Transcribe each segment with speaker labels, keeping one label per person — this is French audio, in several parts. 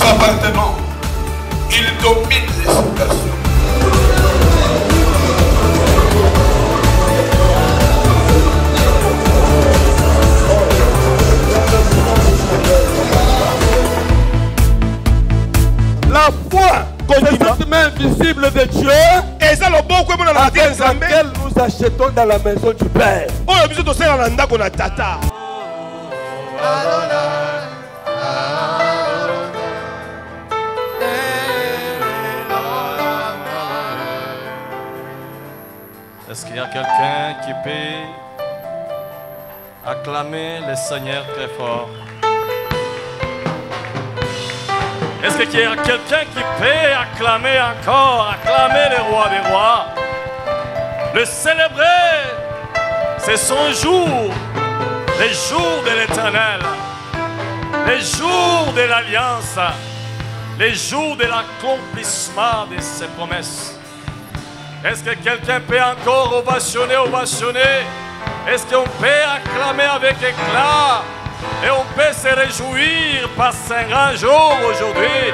Speaker 1: appartement. Il domine les situations.
Speaker 2: La foi, c'est cette main visible de Dieu avec laquelle nous achetons dans la maison du Père.
Speaker 3: Est-ce qu'il y a quelqu'un qui peut acclamer le Seigneur très fort? Est-ce qu'il y a quelqu'un qui peut acclamer encore, acclamer le roi des rois, le célébrer? C'est son jour, les jours de l'éternel, les jours de l'alliance, les jours de l'accomplissement de ses promesses. Est-ce que quelqu'un peut encore ovationner, ovationner? Est-ce qu'on peut acclamer avec éclat? Et on peut se réjouir par un grand jour aujourd'hui.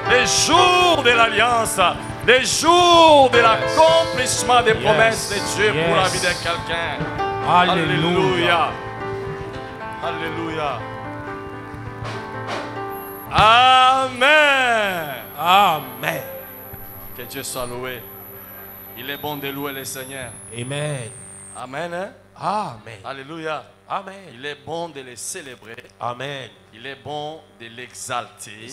Speaker 3: Les jours de l'alliance, les jours de l'accomplissement des promesses de Dieu pour la vie de quelqu'un. Alléluia. Alléluia. Amen.
Speaker 2: Amen.
Speaker 3: Que Dieu soit loué. Il est bon de louer le Seigneur.
Speaker 2: Amen.
Speaker 3: Amen. Hein?
Speaker 2: Amen.
Speaker 3: Alléluia.
Speaker 2: Amen.
Speaker 3: Il est bon de le célébrer.
Speaker 2: Amen.
Speaker 3: Il est bon de l'exalter. Il
Speaker 2: est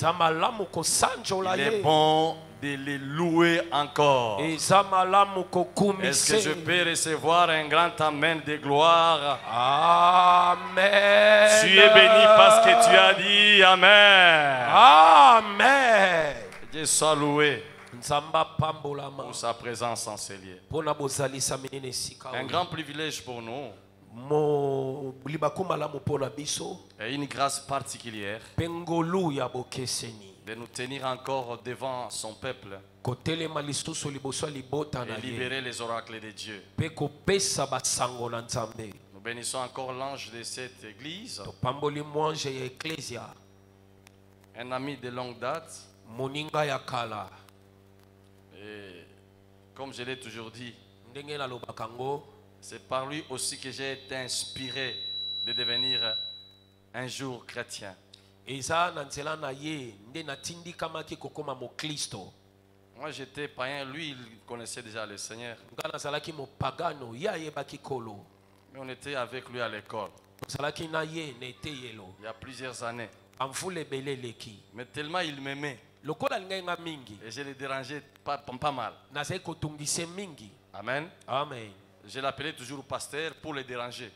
Speaker 3: est bon de le louer encore. Est-ce que je peux recevoir un grand amen de gloire?
Speaker 2: Amen.
Speaker 3: Tu es béni parce que tu as dit amen.
Speaker 2: Amen.
Speaker 3: Que Dieu soit loué pour sa présence en ces lieux. Un grand privilège pour nous. Et une grâce particulière de nous tenir encore devant son peuple et libérer les oracles de Dieu. Nous bénissons encore l'ange de cette église, un ami de longue date. Et comme je l'ai toujours dit, c'est par lui aussi que j'ai été inspiré de devenir un jour chrétien. Moi j'étais païen, lui il connaissait déjà le Seigneur. Mais on était avec lui à l'école. Il y a plusieurs années. Mais tellement il m'aimait. Et je l'ai dérangé pas mal. Amen.
Speaker 2: Amen.
Speaker 3: Je l'appelais toujours pasteur pour le déranger.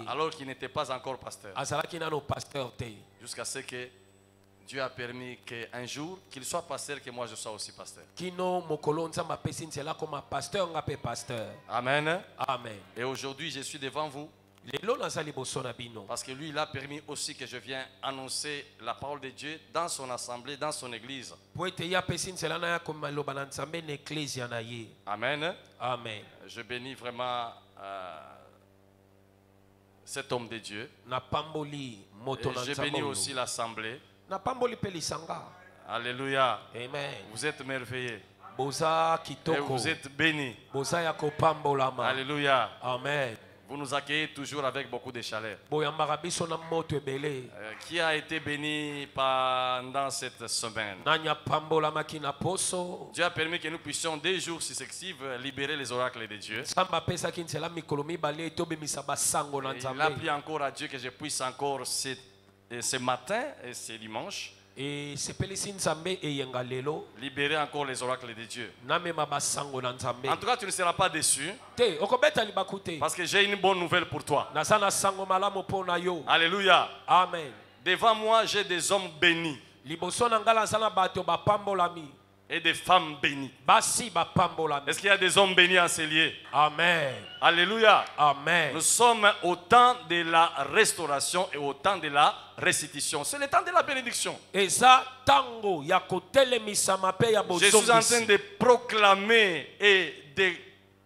Speaker 3: Alors qu'il n'était pas encore pasteur. Jusqu'à ce que Dieu a permis qu'un jour, qu'il soit pasteur, que moi je sois aussi pasteur. Amen.
Speaker 2: Amen.
Speaker 3: Et aujourd'hui, je suis devant vous. Parce que lui, il a permis aussi que je vienne annoncer la parole de Dieu dans son assemblée, dans son église. Amen.
Speaker 2: Amen.
Speaker 3: Je bénis vraiment cet homme de Dieu. Et je bénis aussi l'assemblée. Alléluia.
Speaker 2: Amen.
Speaker 3: Vous êtes merveilleux.
Speaker 2: Et
Speaker 3: vous êtes bénis. Alléluia.
Speaker 2: Amen.
Speaker 3: Vous nous accueillez toujours avec beaucoup de chaleur. Qui a été béni pendant cette semaine? Dieu a permis que nous puissions des jours successifs libérer les oracles de Dieu. Il a pris encore à Dieu que je puisse encore ce matin et ce dimanche libérer encore les oracles de Dieu. En tout cas, tu ne seras pas déçu. Parce que j'ai une bonne nouvelle pour toi. Alléluia.
Speaker 2: Amen.
Speaker 3: Devant moi, j'ai des hommes bénis. Et des femmes bénies. Est-ce qu'il y a des hommes bénis en ces lieux?
Speaker 2: Amen.
Speaker 3: Alléluia.
Speaker 2: Amen.
Speaker 3: Nous sommes au temps de la restauration et au temps de la restitution. C'est le temps de la bénédiction. Je suis en train de proclamer et de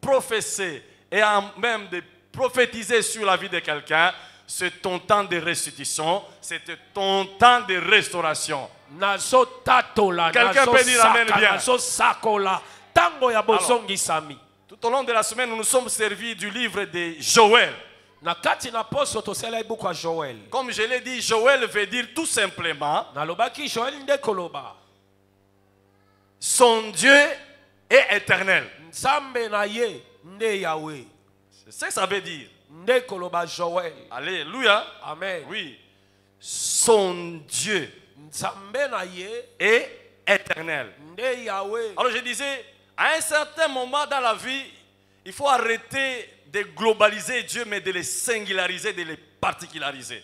Speaker 3: prophétiser et même de prophétiser sur la vie de quelqu'un c'est ton temps de restitution, c'est ton temps de restauration. Quelqu'un peut dire amen bien. Alors, tout au long de la semaine, nous nous sommes servis du livre de Joël. Comme je l'ai dit, Joël veut dire tout simplement son Dieu est éternel. C'est ce que ça veut dire. Alléluia.
Speaker 4: Amen.
Speaker 3: Oui. Son Dieu est éternel. Alors je disais, à un certain moment dans la vie, il faut arrêter de globaliser Dieu, mais de les singulariser, de les particulariser.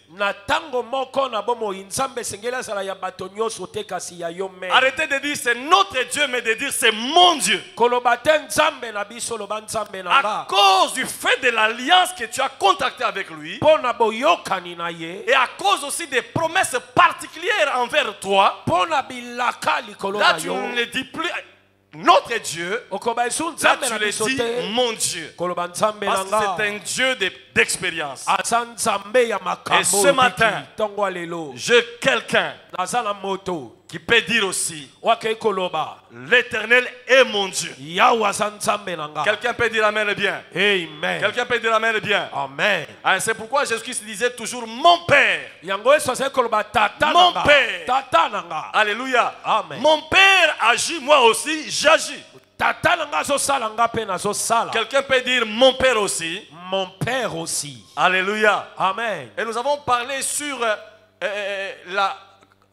Speaker 3: Arrêtez de dire c'est notre Dieu, mais de dire c'est mon Dieu. À cause du fait de l'alliance que tu as contractée avec lui, et à cause aussi des promesses particulières envers toi, là tu ne le dis plus notre Dieu, là tu le dis mon Dieu, parce que c'est un Dieu d'expérience. Et ce matin, j'ai quelqu'un qui peut dire aussi l'Éternel est mon Dieu. Quelqu'un peut dire amen bien.
Speaker 4: Amen.
Speaker 3: Quelqu'un peut dire amen bien.
Speaker 4: Amen.
Speaker 3: C'est pourquoi Jésus-Christ disait toujours mon Père.
Speaker 4: Mon
Speaker 3: Père. Alléluia.
Speaker 4: Amen.
Speaker 3: Mon Père agit, moi aussi j'agis. Quelqu'un peut dire mon Père aussi.
Speaker 4: Mon Père aussi.
Speaker 3: Alléluia.
Speaker 4: Amen.
Speaker 3: Et nous avons parlé sur la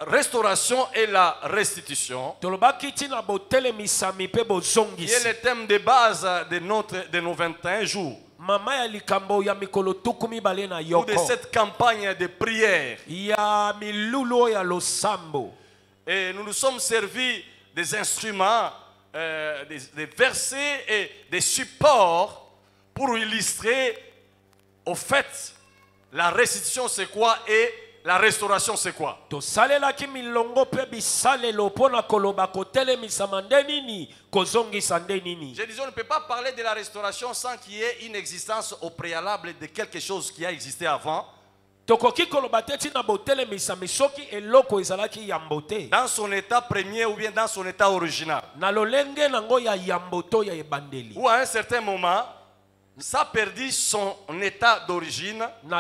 Speaker 3: restauration et la restitution, qui est le thème de base de nos 21 jours, ou de cette campagne de prière. Et nous nous sommes servis des instruments, des versets et des supports pour illustrer au fait la restitution c'est quoi et la restauration c'est quoi.
Speaker 4: J'ai
Speaker 3: dit on ne peut pas parler de la restauration sans qu'il y ait une existence au préalable de quelque chose qui a existé avant. Dans son état premier ou bien dans son état original. Ou à un certain moment, ça perdit son état d'origine, ou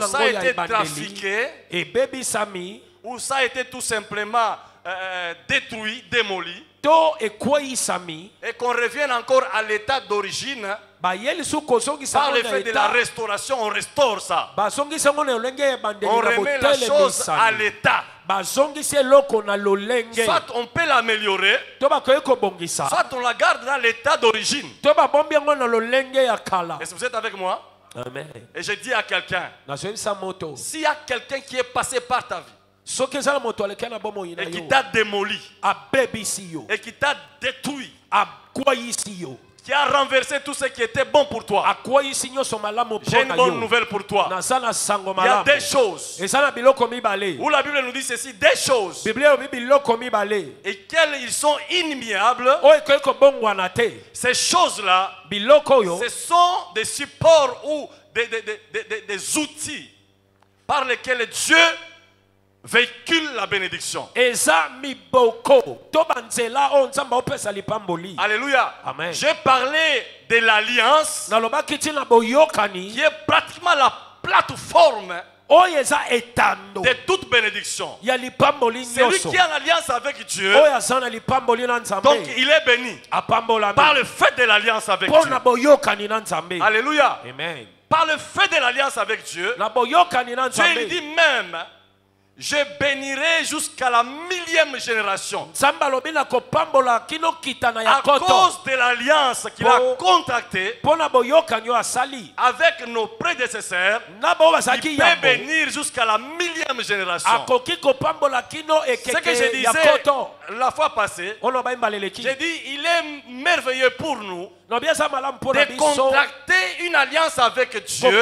Speaker 3: ça a été trafiqué, ou ça a été tout simplement détruit, démoli, et qu'on revienne encore à l'état d'origine. Par le fait de la restauration, on restaure ça. On remet la chose à l'état. Soit on peut l'améliorer, soit on la garde dans l'état d'origine. Est-ce que vous êtes avec moi?
Speaker 4: Amen.
Speaker 3: Et je dis à quelqu'un, s'il y a quelqu'un qui est passé par ta vie et qui t'a démoli et qui t'a détruit, qui a renversé tout ce qui était bon pour toi, j'ai une bonne nouvelle pour toi. Il y a des choses où la Bible nous dit ceci, des choses, et qu'elles ils sont inimiables. Ces choses-là, ce sont des supports ou des outils par lesquels Dieu véhicule la bénédiction. Alléluia.
Speaker 4: Amen.
Speaker 3: J'ai parlé de l'alliance qui est pratiquement la plateforme de toute bénédiction. Celui qui a l'alliance avec Dieu, donc il est béni par le fait de l'alliance avec Dieu. Alléluia.
Speaker 4: Amen.
Speaker 3: Par le fait de l'alliance avec Dieu, Dieu dit même, je bénirai jusqu'à la 1000e génération. À cause de l'alliance qu'il a contractée avec nos prédécesseurs, il peut bénir jusqu'à la 1000e génération. Ce que je disais la fois passée, j'ai dit il est merveilleux pour nous de contracter une alliance avec Dieu,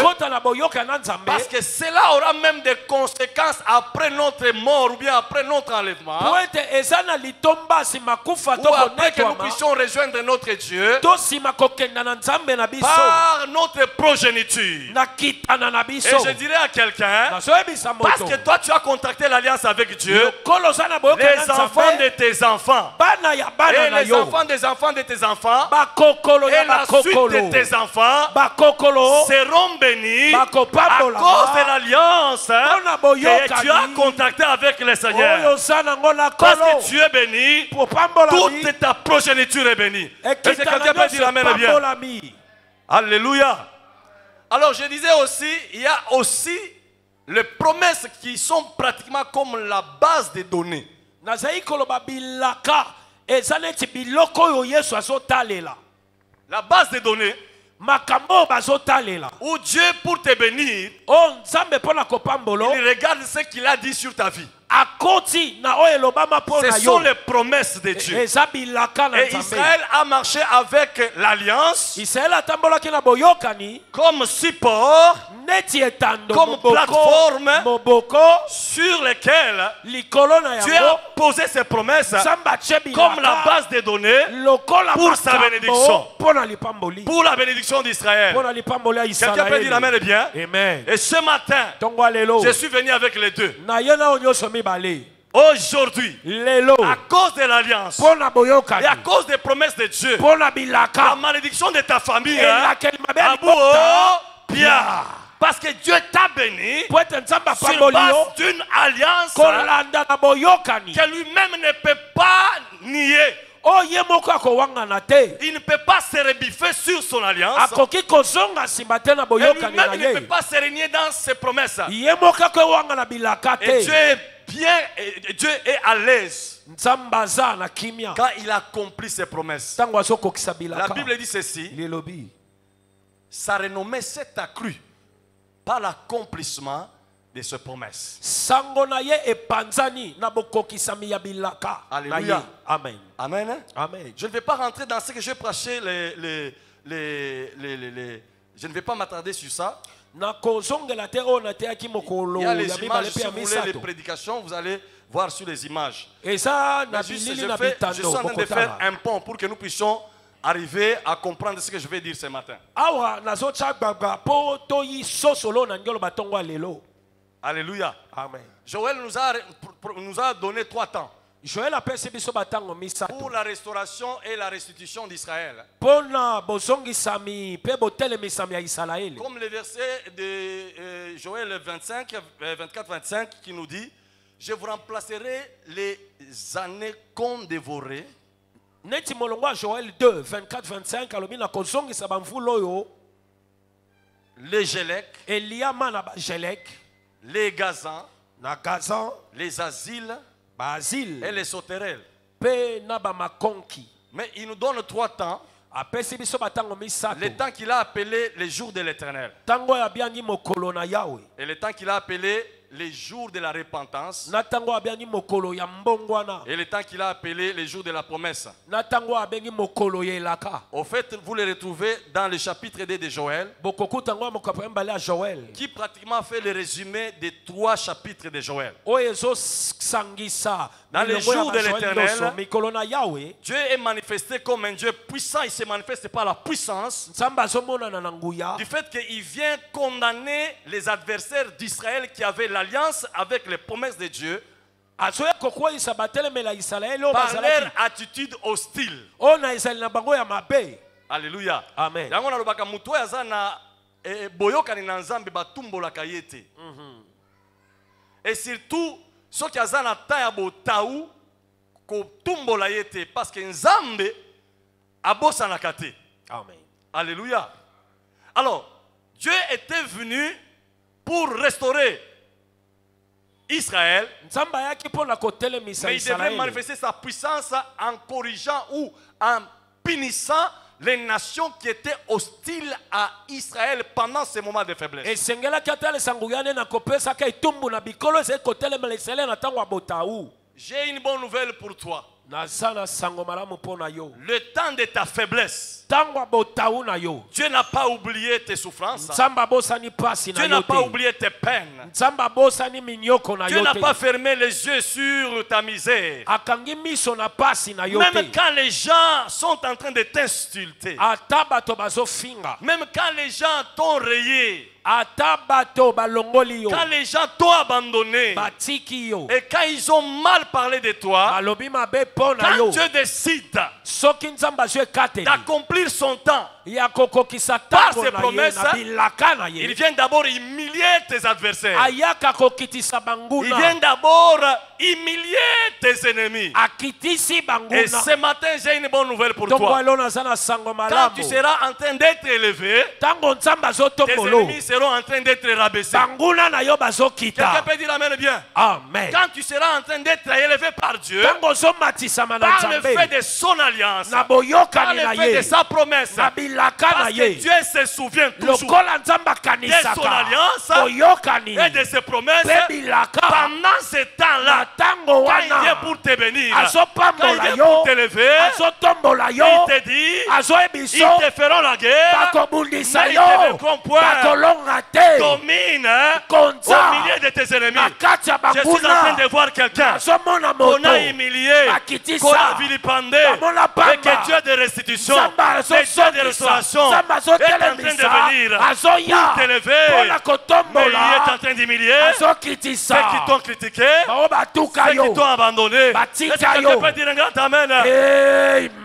Speaker 3: parce que cela aura même des conséquences après notre mort ou bien après notre enlèvement. mort,
Speaker 4: po ete eza na litomba nsima kufa to
Speaker 3: ou après que nous
Speaker 4: konetwama
Speaker 3: puissions rejoindre notre Dieu
Speaker 4: to nsima kokenda na nzambe na biso
Speaker 3: par notre progéniture.
Speaker 4: na kitana na
Speaker 3: Et
Speaker 4: biso
Speaker 3: je dirais à quelqu'un,
Speaker 4: nazoyebisa
Speaker 3: parce
Speaker 4: moto
Speaker 3: que toi tu as contracté l'alliance avec Dieu,
Speaker 4: lokolo oza na boyokani
Speaker 3: les
Speaker 4: na
Speaker 3: enfants de
Speaker 4: nzambe
Speaker 3: tes enfants,
Speaker 4: bana ya bana
Speaker 3: et
Speaker 4: na
Speaker 3: les
Speaker 4: yo
Speaker 3: enfants des enfants de tes enfants,
Speaker 4: bakokolo
Speaker 3: et
Speaker 4: ya
Speaker 3: la suite
Speaker 4: bakokolo
Speaker 3: de tes enfants
Speaker 4: bakokolo
Speaker 3: seront bénis à
Speaker 4: bakopambola
Speaker 3: cause de l'alliance
Speaker 4: mpona
Speaker 3: que
Speaker 4: boyokani
Speaker 3: tu as contracté avec le Seigneur.
Speaker 4: oyo oza nango na
Speaker 3: Parce
Speaker 4: kolo
Speaker 3: que tu es béni,
Speaker 4: popambolami
Speaker 3: toute ta progéniture est bénie. Est-ce que
Speaker 4: ekitana
Speaker 3: quelqu'un peut dire
Speaker 4: nyonso
Speaker 3: amen bien?
Speaker 4: epambolami.
Speaker 3: Alléluia. Alors je disais aussi, il y a aussi les promesses qui sont pratiquement comme la base des données.
Speaker 4: nazali koloba bilaka eza neti biloko oyo yesu azotalela
Speaker 3: La base des données
Speaker 4: makambo oyo bazotalela
Speaker 3: où Dieu pour te bénir,
Speaker 4: oyo nzambe mpo na kopambolo
Speaker 3: il regarde ce qu'il a dit sur ta vie.
Speaker 4: akoti na oyo elobama mpo
Speaker 3: Ce
Speaker 4: na
Speaker 3: sont
Speaker 4: yo
Speaker 3: les promesses de Dieu.
Speaker 4: eza bilaka na
Speaker 3: Et
Speaker 4: nzambe
Speaker 3: Israël a marché avec l'alliance
Speaker 4: israele atambolaki na boyokani
Speaker 3: comme support
Speaker 4: neti etando
Speaker 3: Comme plateforme
Speaker 4: moboko
Speaker 3: sur lequel
Speaker 4: likolo na
Speaker 3: Dieu a
Speaker 4: yango
Speaker 3: posé ses promesses
Speaker 4: nzambe atie
Speaker 3: comme la
Speaker 4: bilaka
Speaker 3: base des données
Speaker 4: lokola
Speaker 3: pour sa bénédiction.
Speaker 4: makambo mpo na lipamboli
Speaker 3: pour la bénédiction d'Israël.
Speaker 4: mpo na lipamboli ya
Speaker 3: Quelqu'un peut dire amen
Speaker 4: isalaeli
Speaker 3: bien?
Speaker 4: amen
Speaker 3: Et ce matin,
Speaker 4: ntongo lelo
Speaker 3: je suis venu avec les deux.
Speaker 4: na ye na oyo nyonso mibale
Speaker 3: Aujourd'hui,
Speaker 4: lelo
Speaker 3: à cause de l'alliance
Speaker 4: mpo na
Speaker 3: et à
Speaker 4: boyokani
Speaker 3: cause des promesses de Dieu,
Speaker 4: mpo na
Speaker 3: la
Speaker 4: bilaka
Speaker 3: malédiction de ta famille,
Speaker 4: elakeli mabe ya
Speaker 3: Abou,
Speaker 4: libota
Speaker 3: bien. Parce que Dieu t'a béni
Speaker 4: mpo ete nzambe
Speaker 3: sur
Speaker 4: apamboli
Speaker 3: base
Speaker 4: yo
Speaker 3: d'une alliance
Speaker 4: kolanda na boyokani
Speaker 3: que lui-même ne peut pas nier.
Speaker 4: oyo ye moko akowangana te
Speaker 3: Il ne peut pas se rebiffer sur son alliance.
Speaker 4: akoki kozonga nsima te na
Speaker 3: Et
Speaker 4: boyokani na
Speaker 3: lui-même ne peut
Speaker 4: ye
Speaker 3: pas se régner dans ses promesses.
Speaker 4: ye moko akowanga na bilaka
Speaker 3: Et Dieu
Speaker 4: te
Speaker 3: est bien, et Dieu est à l'aise
Speaker 4: nzambe aza na kimia
Speaker 3: quand il accomplit ses promesses.
Speaker 4: ntango azokokisa
Speaker 3: La
Speaker 4: bilaka
Speaker 3: Bible dit ceci,
Speaker 4: lilobi
Speaker 3: sa renommée s'est accrue par l'accomplissement de ses promesses.
Speaker 4: sango na ye epanzani na bokokisami ya bilaka na ye
Speaker 3: Alléluia.
Speaker 4: amen
Speaker 3: Amen.
Speaker 4: amen
Speaker 3: Je ne vais pas rentrer dans ce que j'ai prêché, je ne vais pas m'attarder sur ça.
Speaker 4: nakozongela te oyo nateyaki mokolo
Speaker 3: Il y a les
Speaker 4: ya mibale
Speaker 3: images,
Speaker 4: mpe
Speaker 3: si
Speaker 4: ya
Speaker 3: vous voulez les
Speaker 4: misato
Speaker 3: prédications, vous allez voir sur les images.
Speaker 4: eza na
Speaker 3: Mais juste,
Speaker 4: bilili
Speaker 3: je
Speaker 4: na
Speaker 3: suis
Speaker 4: bitando
Speaker 3: en train de faire
Speaker 4: bokotala
Speaker 3: un pont pour que nous puissions arriver à comprendre ce que je vais dire ce matin.
Speaker 4: awa nazotya gbagba mpo toyisosolo na ngelo batongo ya lelo
Speaker 3: Alléluia.
Speaker 4: amen
Speaker 3: Joël nous a donné 3 temps
Speaker 4: joel apesi biso batango misato
Speaker 3: pour la restauration et la restitution d'Israël.
Speaker 4: mpo na bozongisami mpe botelemisami ya isalaeli
Speaker 3: Comme le verset de Joël 24-25 qui nous dit, je vous remplacerai les années qu'on dévorait
Speaker 4: neti molongo ya joel 2 24-25 alobi na kozongisa bamvula oyo
Speaker 3: les Gélec,
Speaker 4: eliama na bajelek
Speaker 3: les Gazans,
Speaker 4: na gazan
Speaker 3: les Asiles et
Speaker 4: baasile
Speaker 3: les Sauterelles.
Speaker 4: mpe na bamakonki
Speaker 3: Mais il nous donne 3 temps.
Speaker 4: apesi biso batango misato
Speaker 3: Le temps qu'il a appelé les jours de l'Éternel.
Speaker 4: ntango oyo abiangi mokolo na yawe
Speaker 3: Et le temps qu'il a appelé les jours de la repentance.
Speaker 4: na ntango oyo abiangi mokolo ya mbongwana
Speaker 3: Et le temps qu'il a appelé les jours de la promesse.
Speaker 4: na ntango oyo abengi mokolo ya elaka
Speaker 3: Au fait, vous les retrouvez dans le chapitre 2 de Joël,
Speaker 4: bokokuta yango ya mokapo ya mibale ya joel
Speaker 3: qui pratiquement fait le résumé des 3 chapitres de Joël.
Speaker 4: oyo ezosangisa
Speaker 3: Dans les
Speaker 4: milongo ya
Speaker 3: jours de
Speaker 4: bajoel
Speaker 3: l'Éternel,
Speaker 4: nyonso mikolo na yawe
Speaker 3: Dieu est manifesté comme un Dieu puissant. Il se manifeste par la puissance
Speaker 4: nzambe azomonana na nguya
Speaker 3: du fait qu'il vient condamner les adversaires d'Israël qui avaient l'alliance avec les promesses de Dieu
Speaker 4: azoya kokweyisa batelemela isalaeli oyo
Speaker 3: par leur
Speaker 4: bazalaki
Speaker 3: attitude hostile.
Speaker 4: oyo na ezali na bango ya mabe
Speaker 3: Alléluia.
Speaker 4: amen
Speaker 3: Yango nalobaka mutu oyo aza na boyokani na Nzambe batumbolaka ye te. Et surtout soki aza na temps ya botaou kotumbola ye te parce que Nzambe abosanaka te.
Speaker 4: amen
Speaker 3: Alléluia. Alors, Dieu était venu pour restaurer Israël,
Speaker 4: nzambe ayaki mpo na kotelemisa
Speaker 3: mais il devait
Speaker 4: isalaeli
Speaker 3: manifester sa puissance en corrigeant ou en punissant les nations qui étaient hostiles à Israël pendant ces moments de faiblesse.
Speaker 4: esengelaki atalisa nguya nde na kopesaka etumbu na bikolo ezali kotelemela isalaeli na ntango ya botau
Speaker 3: J'ai une bonne nouvelle pour toi. Le temps de ta faiblesse, Dieu n'a pas oublié tes souffrances. Dieu n'a pas oublié tes peines. Dieu n'a pas fermé les yeux sur ta misère. Même quand les gens sont en train de t'insulter, même quand les gens t'ont rayé, quand les gens t'ont abandonné, et quand ils ont mal parlé de toi, quand Dieu décide d'accomplir son temps par ses promesses, il vient d'abord humilier tes adversaires. Il vient d'abord humilier tes ennemis. Et ce matin, j'ai une bonne nouvelle pour toi. Quand tu seras en train d'être élevé, tes ennemis seront en train d'être rabaissés. Quelqu'un peut dire amen bien.
Speaker 4: Amen.
Speaker 3: Quand tu seras en train d'être élevé par Dieu, par le fait de son alliance, par le fait de sa promesse, parce que Dieu se souvient toujours de son alliance et de ses promesses. Pendant ce temps-là, quand il vient pour te bénir, quand il vient pour t'élever, il te dit, ils te feront la guerre, mais ils te mettront point. Domine au milieu de tes ennemis. Je suis en train de voir quelqu'un qu'on a humilié, qu'on a vilipendé, et que Dieu de restitution, le Dieu de restauration est en train de venir pour t'élever, mais il est en train d'humilier ceux qui t'ont critiqué, ceux qui t'ont abandonné. Quelqu'un peut dire un grand amen.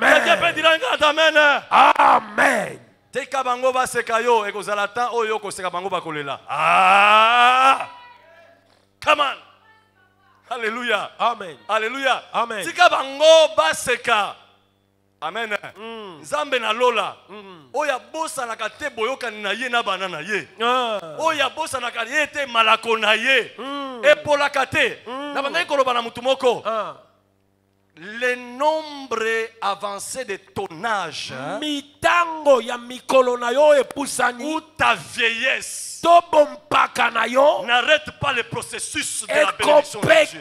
Speaker 3: Quelqu'un peut dire un grand amen.
Speaker 4: Amen.
Speaker 3: Teka bango baseka yo ekozala tan oyo koseka bango bakolela. Ah! Come on. Alléluia.
Speaker 4: Amen.
Speaker 3: Alléluia.
Speaker 4: Amen.
Speaker 3: Tika bango baseka. Amen. Nzambe na lola. Oya bosa na kate boyoka na ye na banana ye. Oya bosa na kate ye te malako na ye. Epola kate. Na bandai koloba na mutu moko. Le nombre avancé de ton âge ou ta vieillesse n'arrête pas le processus de la bénédiction de Dieu.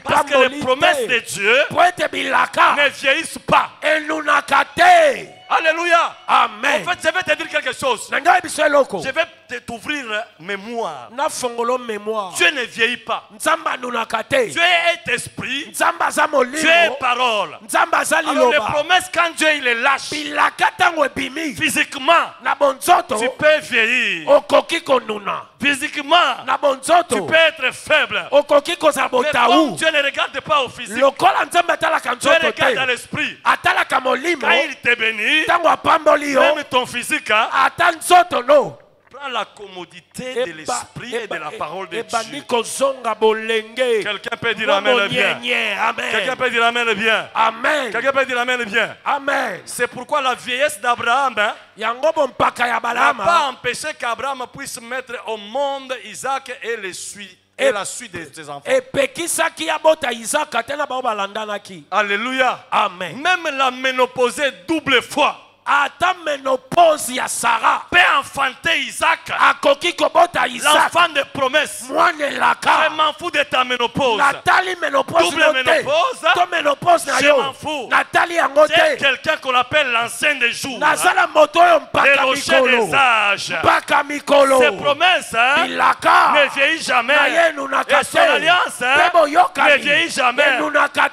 Speaker 3: Parce que les promesses de Dieu ne vieillissent pas. Alléluia.
Speaker 4: Amen.
Speaker 3: En fait, je vais te dire quelque chose. Je vais t'ouvrir mémoire. Dieu ne vieillit pas. Dieu est esprit. Dieu est parole. Alors les promesses, quand Dieu il les lâche, physiquement, tu peux vieillir. Physiquement, tu peux être faible. Mais comme Dieu ne regarde pas au physique, Dieu regarde à l'esprit. Quand il te bénit, même ton physique, prends la commodité de l'esprit et de la parole de Dieu. Quelqu'un peut dire amen bien. Quelqu'un peut dire amen bien. Quelqu'un peut dire amen bien. C'est pourquoi la vieillesse d'Abraham n'a pas empêché qu'Abraham puisse mettre au monde Isaac et la suite de ses enfants. Alléluia.
Speaker 4: Amen.
Speaker 3: Même la ménopausée double fois peut enfanter Isaac, l'enfant de promesse. Je m'en fous de ta ménopause. Double ménopause, je m'en fous. C'est quelqu'un qu'on appelle l'ancien des jours, le rocher des âges. Ses promesses ne vieillissent jamais, et son alliance ne vieillit jamais. Quand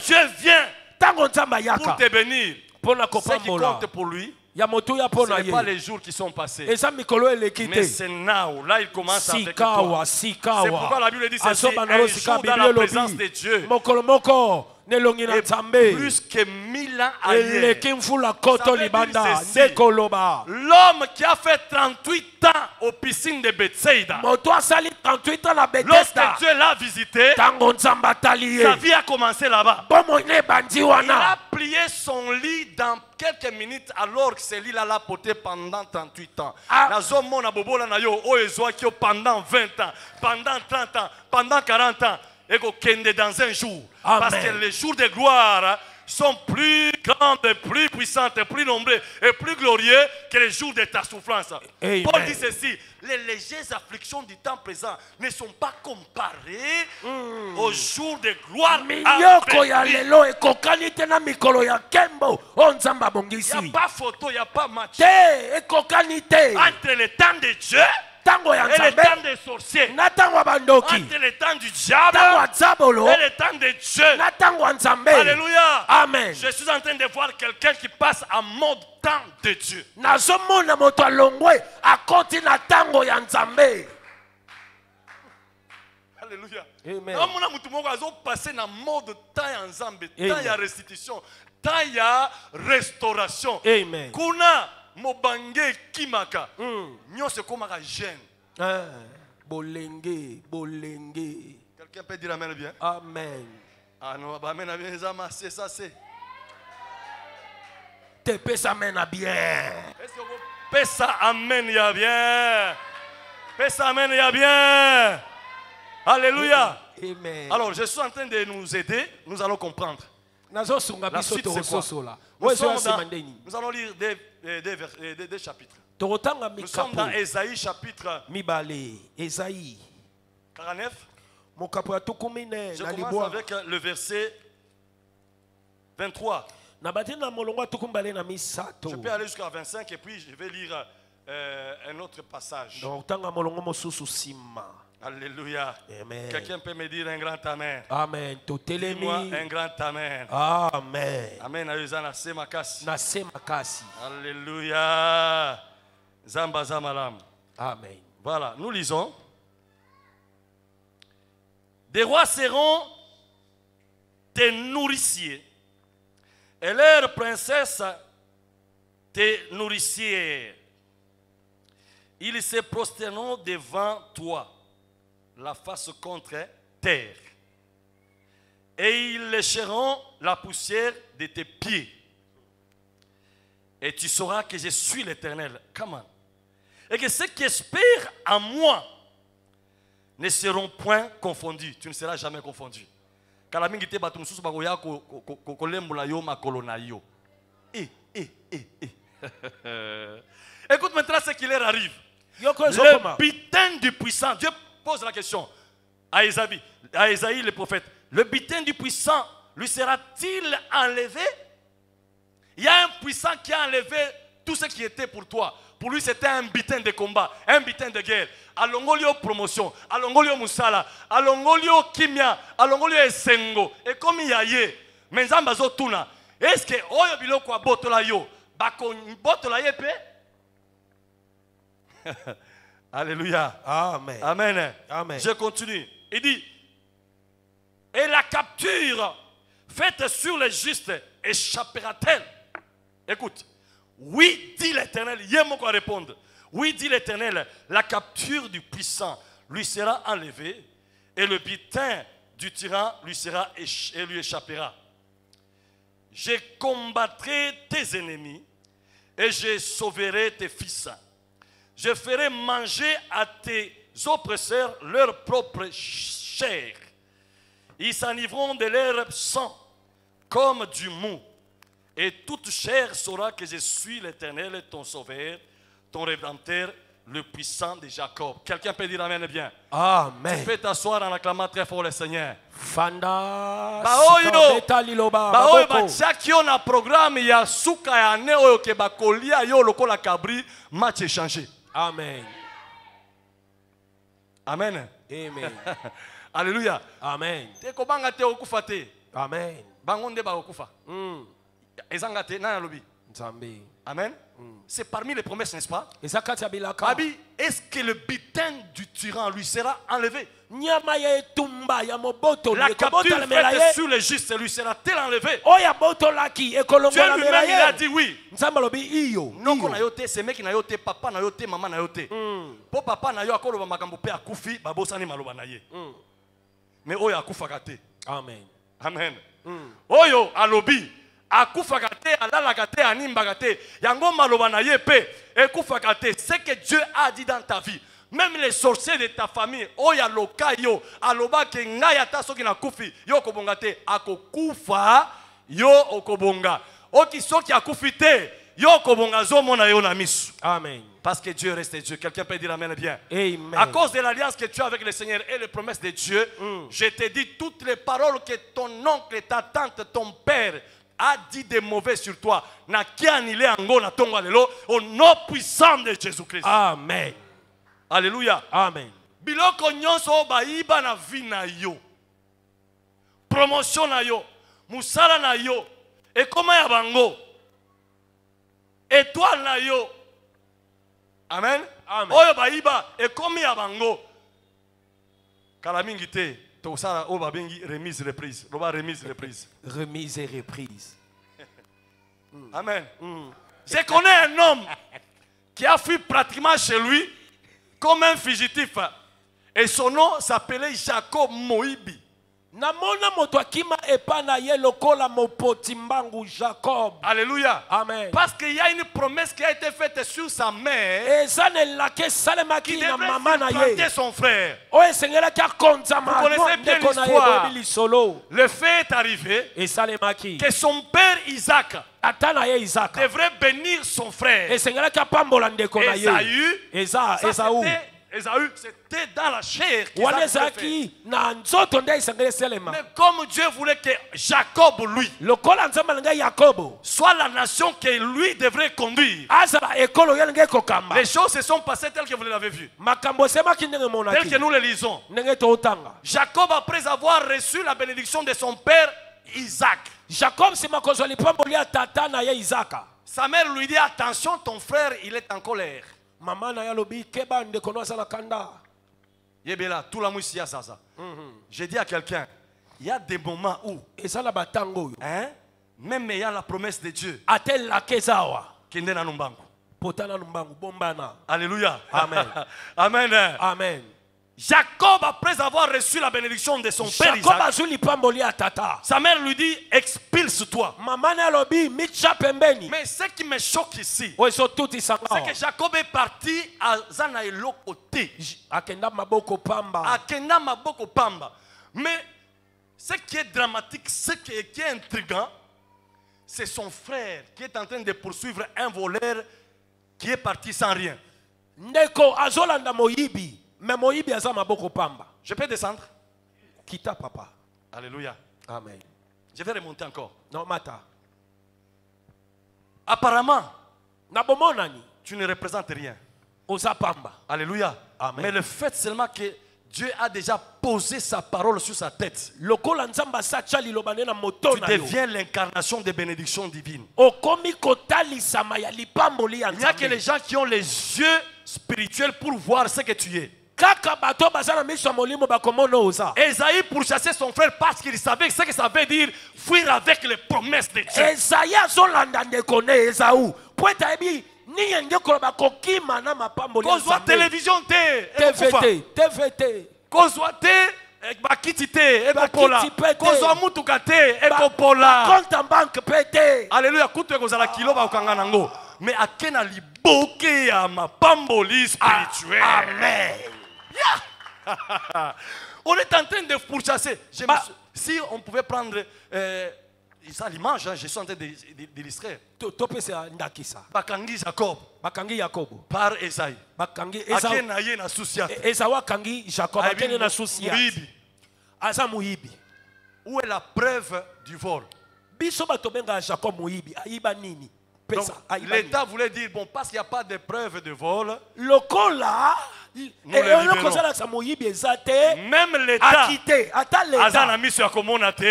Speaker 3: Dieu vient pour te bénir, ce qui compte pour lui, ce n'est pas les jours qui sont passés, mais c'est now. Là, il commence avec toi. C'est pourquoi la Bible dit ceci: un jour dans la présence de Dieu et plus que 1000 ans ailleurs. L'homme qui a fait 38 ans aux piscines de Bethsaïda, lorsque Dieu l'a visité, sa vie a commencé là-bas. Il a plié son lit dans quelques minutes, alors que ce lit-là l'a porté pendant 38 ans. Pendant 20 ans, pendant 30 ans, pendant 40 ans. Et qu'on dans un jour.
Speaker 4: Amen.
Speaker 3: Parce que les jours de gloire sont plus grandes, plus puissantes, plus nombreuses et plus glorieux que les jours de ta souffrance.
Speaker 4: Amen.
Speaker 3: Paul dit ceci, les légères afflictions du temps présent ne sont pas comparées aux jours de gloire.
Speaker 4: Miyoko ya lelo ekokani te na mikolo ya kembo o nzamba
Speaker 3: Il
Speaker 4: bongisi.
Speaker 3: n'y a pas photo, il n'y a pas match.
Speaker 4: Te ekokani te.
Speaker 3: Entre le temps de Dieu
Speaker 4: Tango ya
Speaker 3: et le
Speaker 4: nzambe
Speaker 3: temps des sorciers.
Speaker 4: na tango ya bandoki.
Speaker 3: Entre le temps du diable
Speaker 4: Tango ya nzabolo
Speaker 3: et le temps de Dieu.
Speaker 4: na tango ya nzambe.
Speaker 3: Alléluia.
Speaker 4: Amen.
Speaker 3: Je suis en train de voir quelqu'un qui passe en mode temps de Dieu.
Speaker 4: Nazomona moto alongwe akoti na tango ya nzambe.
Speaker 3: Alléluia.
Speaker 4: Amen.
Speaker 3: Namona mutu moko azo passer na mode temps ya nzambe,
Speaker 4: Amen.
Speaker 3: temps ya restitution, temps ya restauration.
Speaker 4: Amen.
Speaker 3: Kuna mobange kimaka. Nyonso komaka jeune.
Speaker 4: Bolenge, bolenge.
Speaker 3: Quelqu'un peut dire amen bien?
Speaker 4: Amen.
Speaker 3: Ah non, amen bien, c'est ça c'est.
Speaker 4: Te pesa mena bien.
Speaker 3: Est-ce que vous pesa amen ya bien? Pesa amen ya bien. Alléluia.
Speaker 4: Amen.
Speaker 3: Alors, je suis en train de nous aider, nous allons comprendre.
Speaker 4: La suite, c'est quoi?
Speaker 3: Nous allons lire des chapitres.
Speaker 4: Nous
Speaker 3: Nous sommes dans Ésaïe chapitre
Speaker 4: Mibale, Esaïe.
Speaker 3: 49.
Speaker 4: Je
Speaker 3: Je commence avec le verset 23. Je peux aller jusqu'à 25 et puis je vais lire un autre passage. Alléluia.
Speaker 4: Amen.
Speaker 3: Quelqu'un peut me dire un grand amen?
Speaker 4: Amen.
Speaker 3: Dis-moi un grand amen.
Speaker 4: Amen.
Speaker 3: Amen.
Speaker 4: Makasi.
Speaker 3: Alléluia. Zamba Zamalam.
Speaker 4: Amen.
Speaker 3: Voilà, nous lisons. Des rois seront tes nourriciers et leurs princesses tes nourricières. Ils se prosterneront devant toi, la face contre terre, et ils lécheront la poussière de tes pieds. Et tu sauras que je suis l'Éternel. Comment? Et que ceux qui espèrent en moi ne seront point confondus. Tu ne seras jamais confondu. Écoute maintenant ce qui leur arrive. Le butin du puissant. Dieu pose la question à Ésaïe le prophète. Le butin du puissant lui sera-t-il enlevé? Il y a un puissant qui a enlevé tout ce qui était pour toi. Pour lui, c'était un butin de combat, un butin de guerre. Alongolio promotion, alongolio musala, alongolio kimia, alongolio esengo. Et comme il y a eu, mais zambazo tuna. Est-ce que oyo biloko a botola yo, bako botola ye pe? Alléluia.
Speaker 4: Amen.
Speaker 3: Amen.
Speaker 4: Amen.
Speaker 3: Je continue. Il dit, et la capture faite sur les justes échappera-t-elle? Écoute. Oui, dit l'Éternel. Yémoko répondre. Oui, dit l'Éternel. La capture du puissant lui sera enlevée et le butin du tyran lui échappera. Je combattrai tes ennemis et je sauverai tes fils. Je ferai manger à tes oppresseurs leur propre chair. Ils s'enivreront de leur sang comme du mou. Et toute chair saura que je suis l'Éternel, ton sauveur, ton rédempteur, le puissant de Jacob. Quelqu'un peut dire amen bien.
Speaker 4: Amen.
Speaker 3: Tu peux t'asseoir en acclamant très fort le Seigneur.
Speaker 4: Fanda.
Speaker 3: Baoyo batiaki yo na programme ya suka ya ne oyo ke bakolia yo lokola kabri match échangé.
Speaker 4: Amen.
Speaker 3: Amen.
Speaker 4: Amen.
Speaker 3: Alléluia.
Speaker 4: Amen.
Speaker 3: Te kobanga te okufa te.
Speaker 4: Amen.
Speaker 3: Bango nde bakokufa. Ezanga te na lobi.
Speaker 4: Nzambe.
Speaker 3: Amen. C'est parmi les promesses, n'est-ce pas?
Speaker 4: Abi,
Speaker 3: est-ce que le butin du tyran lui sera enlevé?
Speaker 4: La
Speaker 3: capture faite sur les justes lui sera-t-elle enlevée? Dieu lui-même il a dit oui. Non, qu'on a yoté, c'est mec qui n'a yoté, papa n'a yoté, maman n'a yoté. Pour papa n'a yoté, akolo makambo pe akufi, babosani maloba na ye. Mais oyo akufa kate.
Speaker 4: Amen.
Speaker 3: Amen. Oyo alobi. Akufaka te, alalaka te, animbaka te, yango maloba na ye pe, ekufaka te. Ce que Dieu a dit dans ta vie, même les sorciers de ta famille, oya loka yo, aloba ke ngaya ta soki na kufi, yo kobonga te, akokufa, yo okobonga. Oki soki akufite, yo okobonga zomona yo na misu.
Speaker 4: Amen.
Speaker 3: Parce que Dieu reste Dieu. Quelqu'un peut dire amen bien.
Speaker 4: Amen.
Speaker 3: À cause de l'alliance que tu as avec le Seigneur et les promesses de Dieu, je te dis toutes les paroles que ton oncle, ta tante, ton père a dit de mauvais sur toi. Na ki annulé ango na tonga lelo au nom puissant de Jésus-Christ.
Speaker 4: Amen.
Speaker 3: Alléluia.
Speaker 4: Amen.
Speaker 3: Biloko nyonso bayiba na vie na yo. Promotion na yo, musala na yo, ekoma ya bango. Étoile na yo. Amen.
Speaker 4: Amen.
Speaker 3: Oyo bayiba ekomi ya bango. Kala mingi te to sala o ba bengi remise reprise. Loba remise reprise.
Speaker 4: Remise et reprise.
Speaker 3: Amen. Je connais un homme qui a fui pratiquement chez lui comme un fugitif. Et son nom s'appelait Jacob Moïbi.
Speaker 4: Namona moto akima epana ye lokola mopoti mbangu Jacob.
Speaker 3: Alléluia.
Speaker 4: Amen.
Speaker 3: Parce qu'il y a une promesse qui a été faite sur sa mère qui devrait supplanter son frère. Vous connaissez bien l'histoire. Le fait est arrivé que son père Isaac devrait bénir son frère. Esaü, c'était dans la chair. Mais comme Dieu voulait que Jacob, lui, soit la nation que lui devrait conduire, les choses se sont passées telles que vous l'avez vu. Telles que nous les lisons. Jacob, après avoir reçu la bénédiction de son père Isaac, sa mère lui dit, attention, ton frère, il est en colère.
Speaker 4: Maman na yalobi keba ndekono asala kanda.
Speaker 3: Yebela tout la mousia ça. J'ai dit à quelqu'un, il y a des moments où
Speaker 4: esala batango
Speaker 3: hein, même il y a la promesse de Dieu.
Speaker 4: Atel la kezawa.
Speaker 3: Kende na numbangu.
Speaker 4: Potana numbangu bombana.
Speaker 3: Alléluia.
Speaker 4: Amen.
Speaker 3: Amen.
Speaker 4: Amen.
Speaker 3: Jacob, après avoir reçu la bénédiction de son père Isaac, sa mère lui dit, expulse-toi. Mais ce qui me choque ici, c'est que Jacob est parti à Zanaïlo côté. Akenda Maboko Pamba. Mais ce qui est dramatique, ce qui est intriguant, c'est son frère qui est en train de poursuivre un voleur qui est parti sans rien.
Speaker 4: Ndeko azolanda moyibi. Mais moyibi aza maboko pamba.
Speaker 3: Je peux descendre?
Speaker 4: Kita papa.
Speaker 3: Alléluia.
Speaker 4: Amen.
Speaker 3: Je vais remonter encore.
Speaker 4: Non mata.
Speaker 3: Apparemment,
Speaker 4: nabomonani,
Speaker 3: tu ne représentes rien.
Speaker 4: Oza pamba.
Speaker 3: Alléluia.
Speaker 4: Amen.
Speaker 3: Mais le fait seulement que Dieu a déjà posé sa parole sur sa tête, tu deviens l'incarnation des bénédictions divines. Il n'y a que les gens qui ont les yeux spirituels pour voir ce que tu es. Esaïe pourchassait son frère parce qu'il savait ce que ça veut dire fuir avec les promesses de Dieu. Kozwa télévision
Speaker 4: TVT
Speaker 3: kozwa te bakiti te ekopola kozwa mutuka te ekopola
Speaker 4: compte en banque pété.
Speaker 3: Alléluia. Kutu ekozala kilo bakanga nango mais akena liboke ya mapamboli spirituel.
Speaker 4: Amen.
Speaker 3: On est en train de pourchasser. Si on pouvait prendre ça l'image, je suis en train d'illustrer. Bakangi Jacob.
Speaker 4: Bakangi Jacob.
Speaker 3: Par Esaïe.
Speaker 4: Bakangi
Speaker 3: Esaïe. Akena na soucia.
Speaker 4: Esawa kangi Jacob. Akena na soucia. Asa muyibi.
Speaker 3: Où est la preuve du vol?
Speaker 4: Biso batobenga Jacob muyibi. Aiba nini?
Speaker 3: L'État voulait dire, bon, parce qu'il n'y a pas de preuve de vol,
Speaker 4: lokola,
Speaker 3: même l'État, azana miso ya komona te,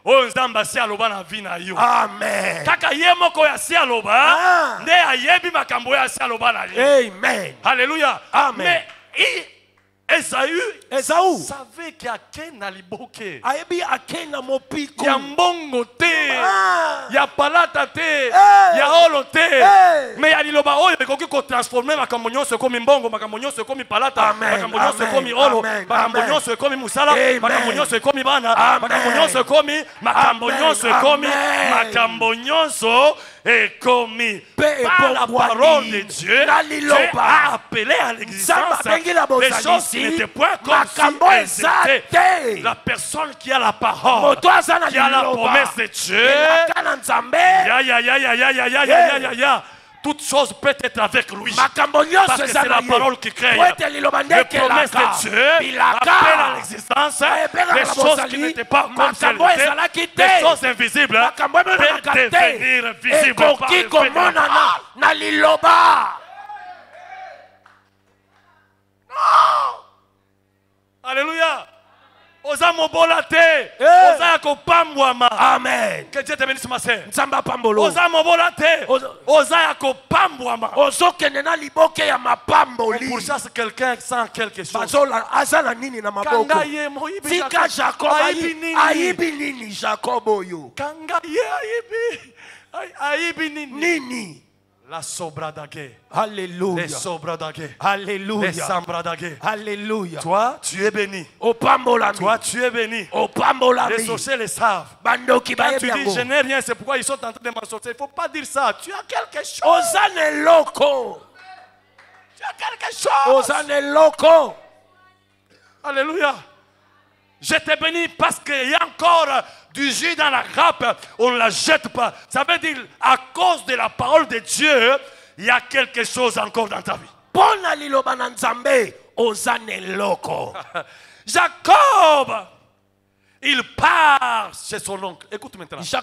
Speaker 3: o nzamba si aloba na vi na yo.
Speaker 4: Amen.
Speaker 3: Kaka ye moko ya si aloba, nde ayebi makambo ya si aloba na yo.
Speaker 4: Amen.
Speaker 3: Alléluia.
Speaker 4: Amen.
Speaker 3: Mais Esaü savait qu'il y a Ken à Liboke. Il y a Mbongo te, il y a Palata te, il y a Olo te. Mais il y a Liloba Oyo, il faut transformer ma cambognon se comme Mbongo, ma cambognon se comme Palata, ma cambognon se comme Olo, ma cambognon se comme Musala, ma cambognon se comme Bana, ma cambognon se comme, ma cambognon se comme, ma cambognon se est commis par la parole de Dieu, Dieu a appelé à l'existence des choses qui n'étaient point comme si elles étaient. La personne qui a la parole, qui a la promesse de Dieu, toute chose peut être avec lui. Parce que c'est la parole qui crée. Les promesses de Dieu appellent à l'existence des choses qui n'étaient pas comme si elles étaient. Des choses invisibles peuvent devenir visibles par le fait de la parole. Alléluia. Oza mobolate, oza kopambwama. Amen. Que Dieu te bénisse ma sœur. Nzamba pambolo. Oza mobolate, oza kopambwama. Ozo kenena liboke ya mapamboli. Pour ça quelqu'un sent quelque chose. Bazola azana nini na maboko. Kangaye moyibi. Tika Jacob ayibi nini Jacob oyo. Kangaye ayibi nini. La sobradage. Alléluia. Les sobradage. Alléluia. Les sambradage. Alléluia. Toi, tu es béni. Toi, tu es béni. Les sorciers le savent. Quand tu dis je n'ai rien, c'est pourquoi ils sont en train de m'assortir. Il ne faut pas dire ça. Tu as quelque chose. Tu as quelque chose. Alléluia. Je te bénis parce qu'il y a encore du jus dans la grappe, on ne la jette pas. Ça veut dire, à cause de la parole de Dieu, il y a quelque chose encore dans ta vie. Jacob, il part chez son oncle. Écoute maintenant. C'est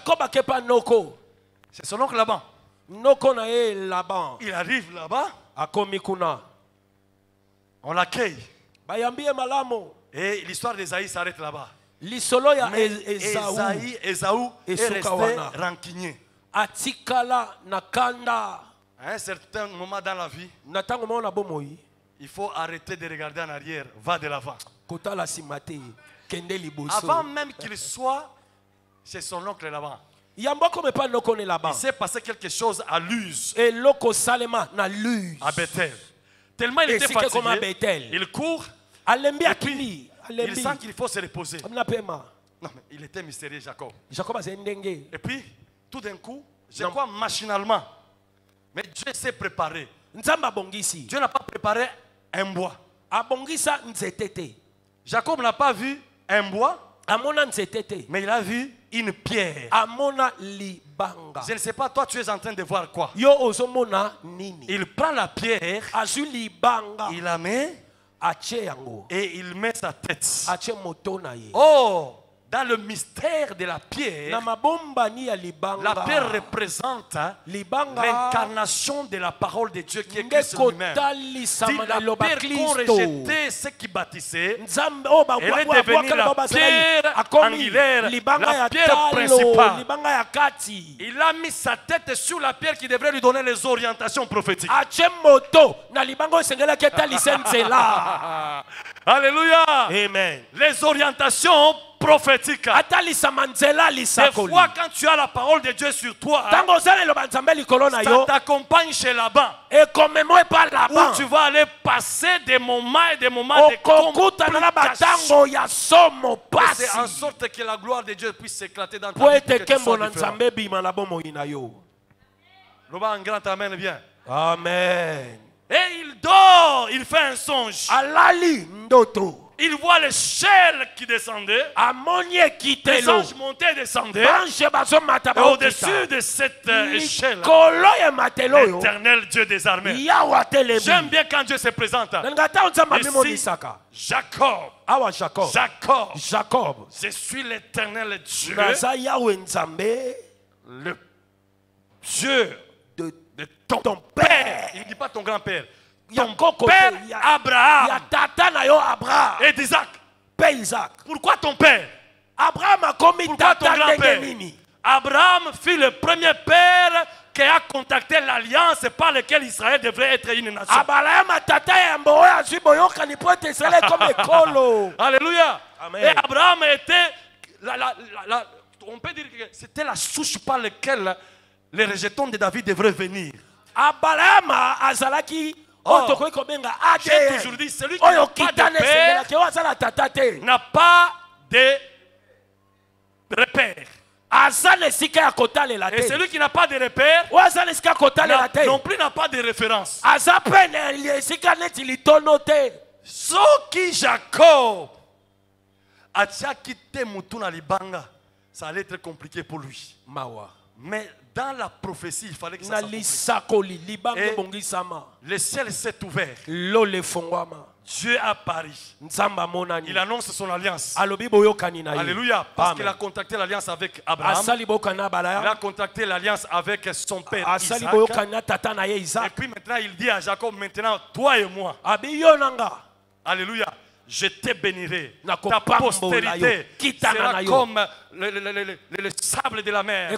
Speaker 3: son oncle là-bas. Il arrive là-bas. On l'accueille. Et l'histoire d'Esaïe s'arrête là-bas. Mais Esaü est resté rancunier. À un certain moment dans la vie, il faut arrêter de regarder en arrière, va de l'avant. Avant même qu'il soit chez son oncle là-bas, il s'est passé quelque chose à Luz, à Bethel. Tellement il était fatigué, il court. Et puis, il sent qu'il faut se reposer. Non, mais il était mystérieux, Jacob. Et puis, tout d'un coup, je crois machinalement. Mais Dieu s'est préparé. Dieu n'a pas préparé un bois. Jacob n'a pas vu un bois, mais il a vu une pierre. Je ne sais pas, toi tu es en train de voir quoi? Il prend la pierre, il la met et il met sa tête. Oh, dans le mystère de la pierre, la pierre représente l'incarnation de la parole de Dieu qui est Christ lui-même. La pierre qu'on rejetait, ceux qui bâtissaient, elle est devenue la pierre angulaire, la pierre principale. Il a mis sa tête sur la pierre qui devrait lui donner les orientations prophétiques. Alléluia. Amen. Les orientations prophétiques. Des fois, quand tu as la parole de Dieu sur toi, ça t'accompagne chez Laban. Où tu vas aller passer des moments et des moments de complications. C'est en sorte que la gloire de Dieu puisse s'éclater dans ta vie. Un grand amen vient. Amen. Et il dort, il fait un songe. Il voit l'échelle qui descendait. Les anges montaient et descendaient. Et au-dessus de cette échelle, l'Éternel Dieu des armées. J'aime bien quand Dieu se présente. Ici, Jacob, je suis l'Éternel Dieu, le Dieu de ton père. Il ne dit pas ton grand-père. Ton père Abraham et d'Isaac. Pourquoi ton père? Pourquoi ton grand-père? Abraham fut le premier père qui a contacté l'alliance par laquelle Israël devrait être une nation. Alléluia. Amen. Et Abraham était, on peut dire que c'était la souche par laquelle les rejetons de David devraient venir. J'ai toujours dit, celui qui n'a pas de père n'a pas de repère. Et celui qui n'a pas de repère non plus n'a pas de référence. Sauf qui Jacob a quitté Mutuna Libanga, ça allait être compliqué pour lui. Mais dans la prophétie, il fallait que ça soit compliqué. Le ciel s'est ouvert. Dieu a apparu. Il annonce son alliance. Alléluia. Parce qu'il a contacté l'alliance avec Abraham. Il a contacté l'alliance avec son père Isaac. Et puis maintenant il dit à Jacob, maintenant toi et moi. Alléluia. Je te bénirai. Ta postérité sera comme le sable de la mer.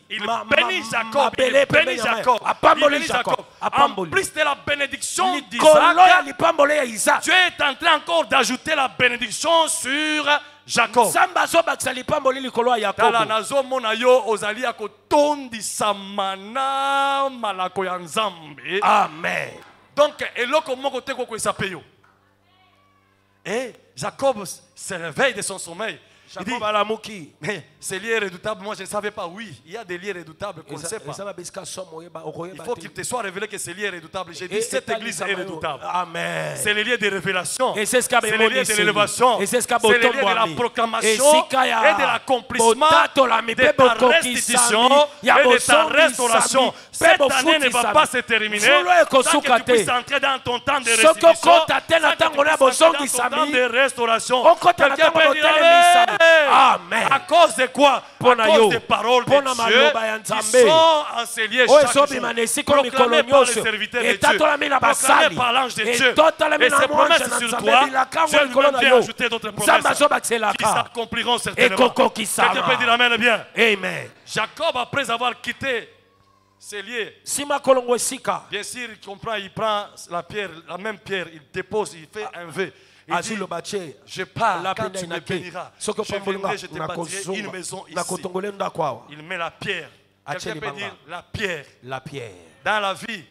Speaker 3: Il bénit Jacob. Il bénit Jacob. En plus de la bénédiction d'Isaac, Dieu est en train encore d'ajouter la bénédiction sur Jacob. Amen. Donc, et Jacob se réveille de son sommeil. Il dit, mais ces liens redoutables, moi je ne savais pas. Oui, il y a des liens redoutables qu'on ne sait pas. Il faut qu'il te soit révélé que ces liens redoutables. J'ai dit, cette église est redoutable. C'est les liens de révélation. C'est les liens de l'élévation. C'est les liens de la proclamation et de l'accomplissement de ta restitution et de ta restauration. Cette année ne va pas se terminer tant que tu puisses entrer dans ton temps de restitution, dans ton temps de restauration. Quelqu'un peut dire Amen. À cause de quoi? À cause des paroles de Dieu qui sont enseignées chaque jour, proclamées par les serviteurs de Dieu, proclamées par l'ange de Dieu. Et ces promesses sur toi, Dieu lui-même vient ajouter d'autres promesses qui s'accompliront certainement. Quelqu'un peut dire Amen bien. Amen. Jacob, après avoir quitté ses lieux, bien sûr, il comprend, il prend la pierre, la même pierre, il dépose, il fait un vœu. Il dit, je pars, quand tu me béniras, je viendrai, je te bâtirai une maison ici. Il met la pierre. Quelqu'un peut dire la pierre. La pierre. Dans la vie,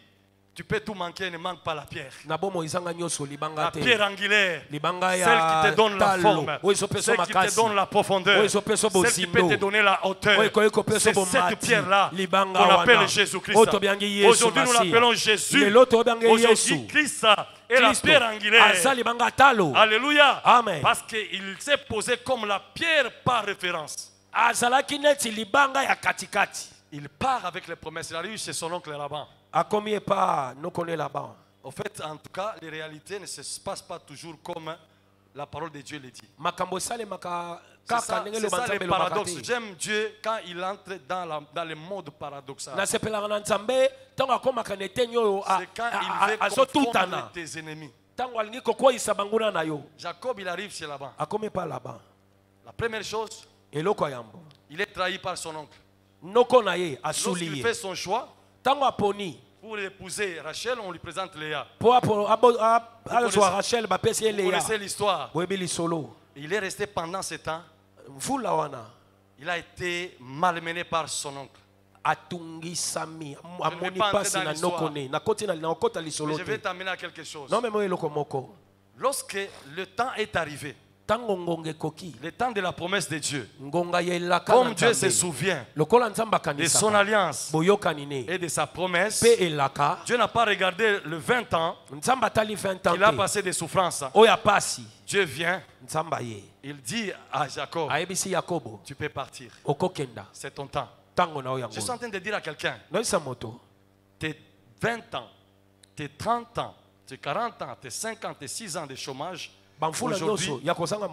Speaker 3: tu peux tout manquer, ne manque pas la pierre. La pierre angulaire, celle qui te donne la forme, celle qui te donne la profondeur, celle qui peut te donner la hauteur. C'est cette pierre-là qu'on appelle Jésus-Christ. Aujourd'hui, nous l'appelons Jésus. Aujourd'hui, Christ est la pierre angulaire. Alléluia. Amen. Parce qu'il s'est posé comme la pierre par référence. Il part avec les promesses. Il arrive chez son oncle Laban. En fait, en tout cas, les réalités ne se passent pas toujours comme la parole de Dieu le dit. C'est ça le paradoxe. J'aime Dieu quand il entre dans le mode paradoxal. C'est quand il veut confondre tes ennemis. Jacob, il arrive chez Laban. La première chose, il est trahi par son oncle. Lorsqu'il fait son choix pour épouser Rachel, on lui présente Léa. Vous connaissez l'histoire. Il est resté pendant ce temps. Il a été malmené par son oncle. Je vais t'amener à quelque chose. Lorsque le temps est arrivé, le temps de la promesse de Dieu, comme Dieu se souvient de son alliance et de sa promesse, Dieu n'a pas regardé le 20 ans qu'il a passé des souffrances. Dieu vient, il dit à Jacob, tu peux partir, c'est ton temps. Je suis en train de dire à quelqu'un, tes 20 ans, tes 30 ans, tes 40 ans, tes 50, tes 6 ans de chômage, aujourd'hui,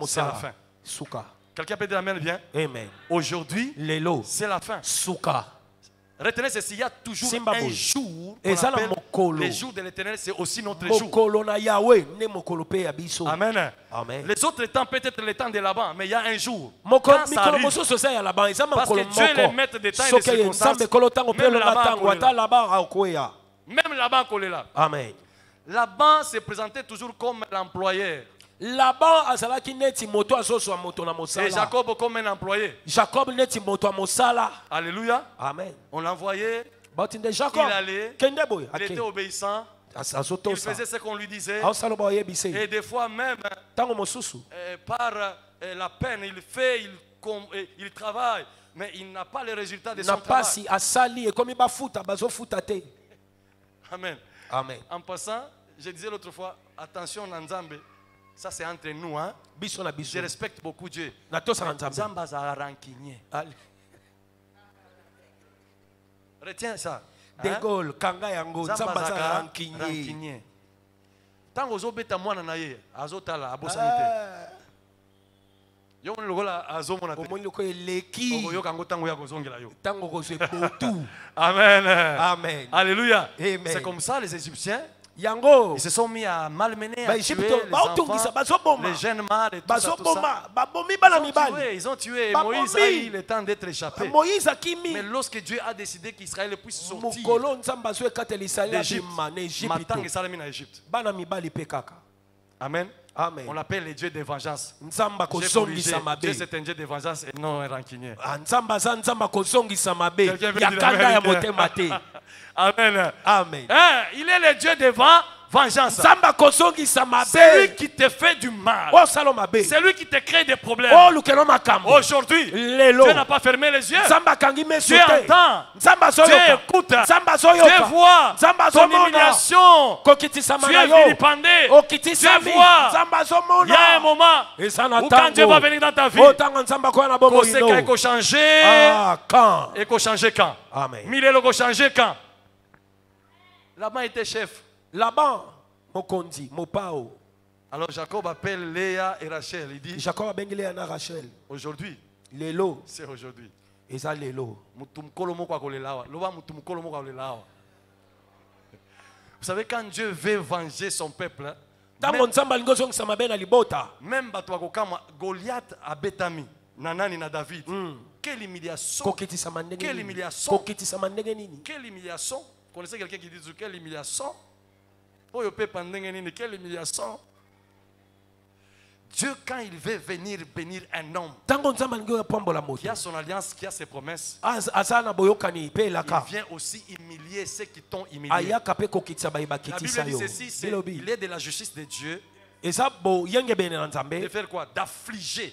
Speaker 3: c'est la fin. Quelqu'un peut dire Amen bien? Amen. Aujourd'hui, c'est la fin. Retenez ceci, il y a toujours un jour qu'on appelle le jour de l'éternel, c'est aussi notre jour. Amen. Amen. Les autres temps, peut-être le temps de Laban, mais il y a un jour. Quand ça arrive, parce que Dieu est le maître des temps et des circonstances. Même Laban qu'on est là. Amen. Laban se présentait toujours comme l'employeur. Et Jacob comme un employé. Alléluia. Amen. On l'envoyait. Il allait. Il était obéissant. Il faisait ce qu'on lui disait. Et des fois même, par la peine, il il travaille, mais il n'a pas les résultats de son travail. Amen.
Speaker 4: Amen.
Speaker 3: En passant, je disais l'autre fois, attention Nzambe, ça c'est entre nous. Hein? Je respecte beaucoup Dieu. Nzambe a rancunier. Retiens ça.
Speaker 4: De Gaulle, Kanga Yango, Nzambe a rancunier.
Speaker 3: Tant que vous avez mwana na ye, azotala abosanite. Yo ngola azomona te.
Speaker 4: Omoni ko eleki.
Speaker 3: Oyo kango tango ya kozongela yo.
Speaker 4: Tango ko se botu.
Speaker 3: Amen.
Speaker 4: Amen.
Speaker 3: Alléluia.
Speaker 4: Amen.
Speaker 3: C'est comme ça les Égyptiens.
Speaker 4: Yango.
Speaker 3: Ils se sont mis à malmener, à tuer les
Speaker 4: enfants,
Speaker 3: les jeunes mâles et tout ça. Ils ont tué Moïse a eu le temps d'être échappé. Mais lorsque Dieu a décidé qu'Israël puisse sortir d'Égypte, Amen.
Speaker 4: Amen.
Speaker 3: On appelle les dieux de vengeance. Dieu c'est un dieu de vengeance et non un rancunier. Amen.
Speaker 4: Amen.
Speaker 3: Il est le Dieu de vengeance. C'est lui qui te fait du mal. C'est lui qui te crée des problèmes. Aujourd'hui, Dieu n'a pas fermé les yeux. Dieu entend. Dieu écoute. Dieu voit ton humiliation. Tu es vilipendé. Dieu voit. Il y a un moment où quand Dieu va venir dans ta vie, il faut changer. Et faut changer quand? Milelo faut changer quand? Laban était chef.
Speaker 4: Laban, Mokondi, Mopao.
Speaker 3: Alors Jacob appelle Léa et Rachel. Il dit
Speaker 4: Jacob a bengi Léa et Rachel.
Speaker 3: Aujourd'hui.
Speaker 4: Lelo.
Speaker 3: C'est aujourd'hui.
Speaker 4: Et ça lelo.
Speaker 3: Vous savez quand Dieu veut venger son peuple, même Goliath a Betami, Nanani na David. Quelle humiliation. Quelle humiliation. Quelle humiliation. Vous connaissez quelqu'un qui dit quelle humiliation? Quelle humiliation? Dieu, quand il veut venir bénir un homme qui a son alliance, qui a ses promesses, il vient aussi humilier ceux qui t'ont humilié. La Bible dit ceci, il est de la justice de Dieu. De faire quoi? D'affliger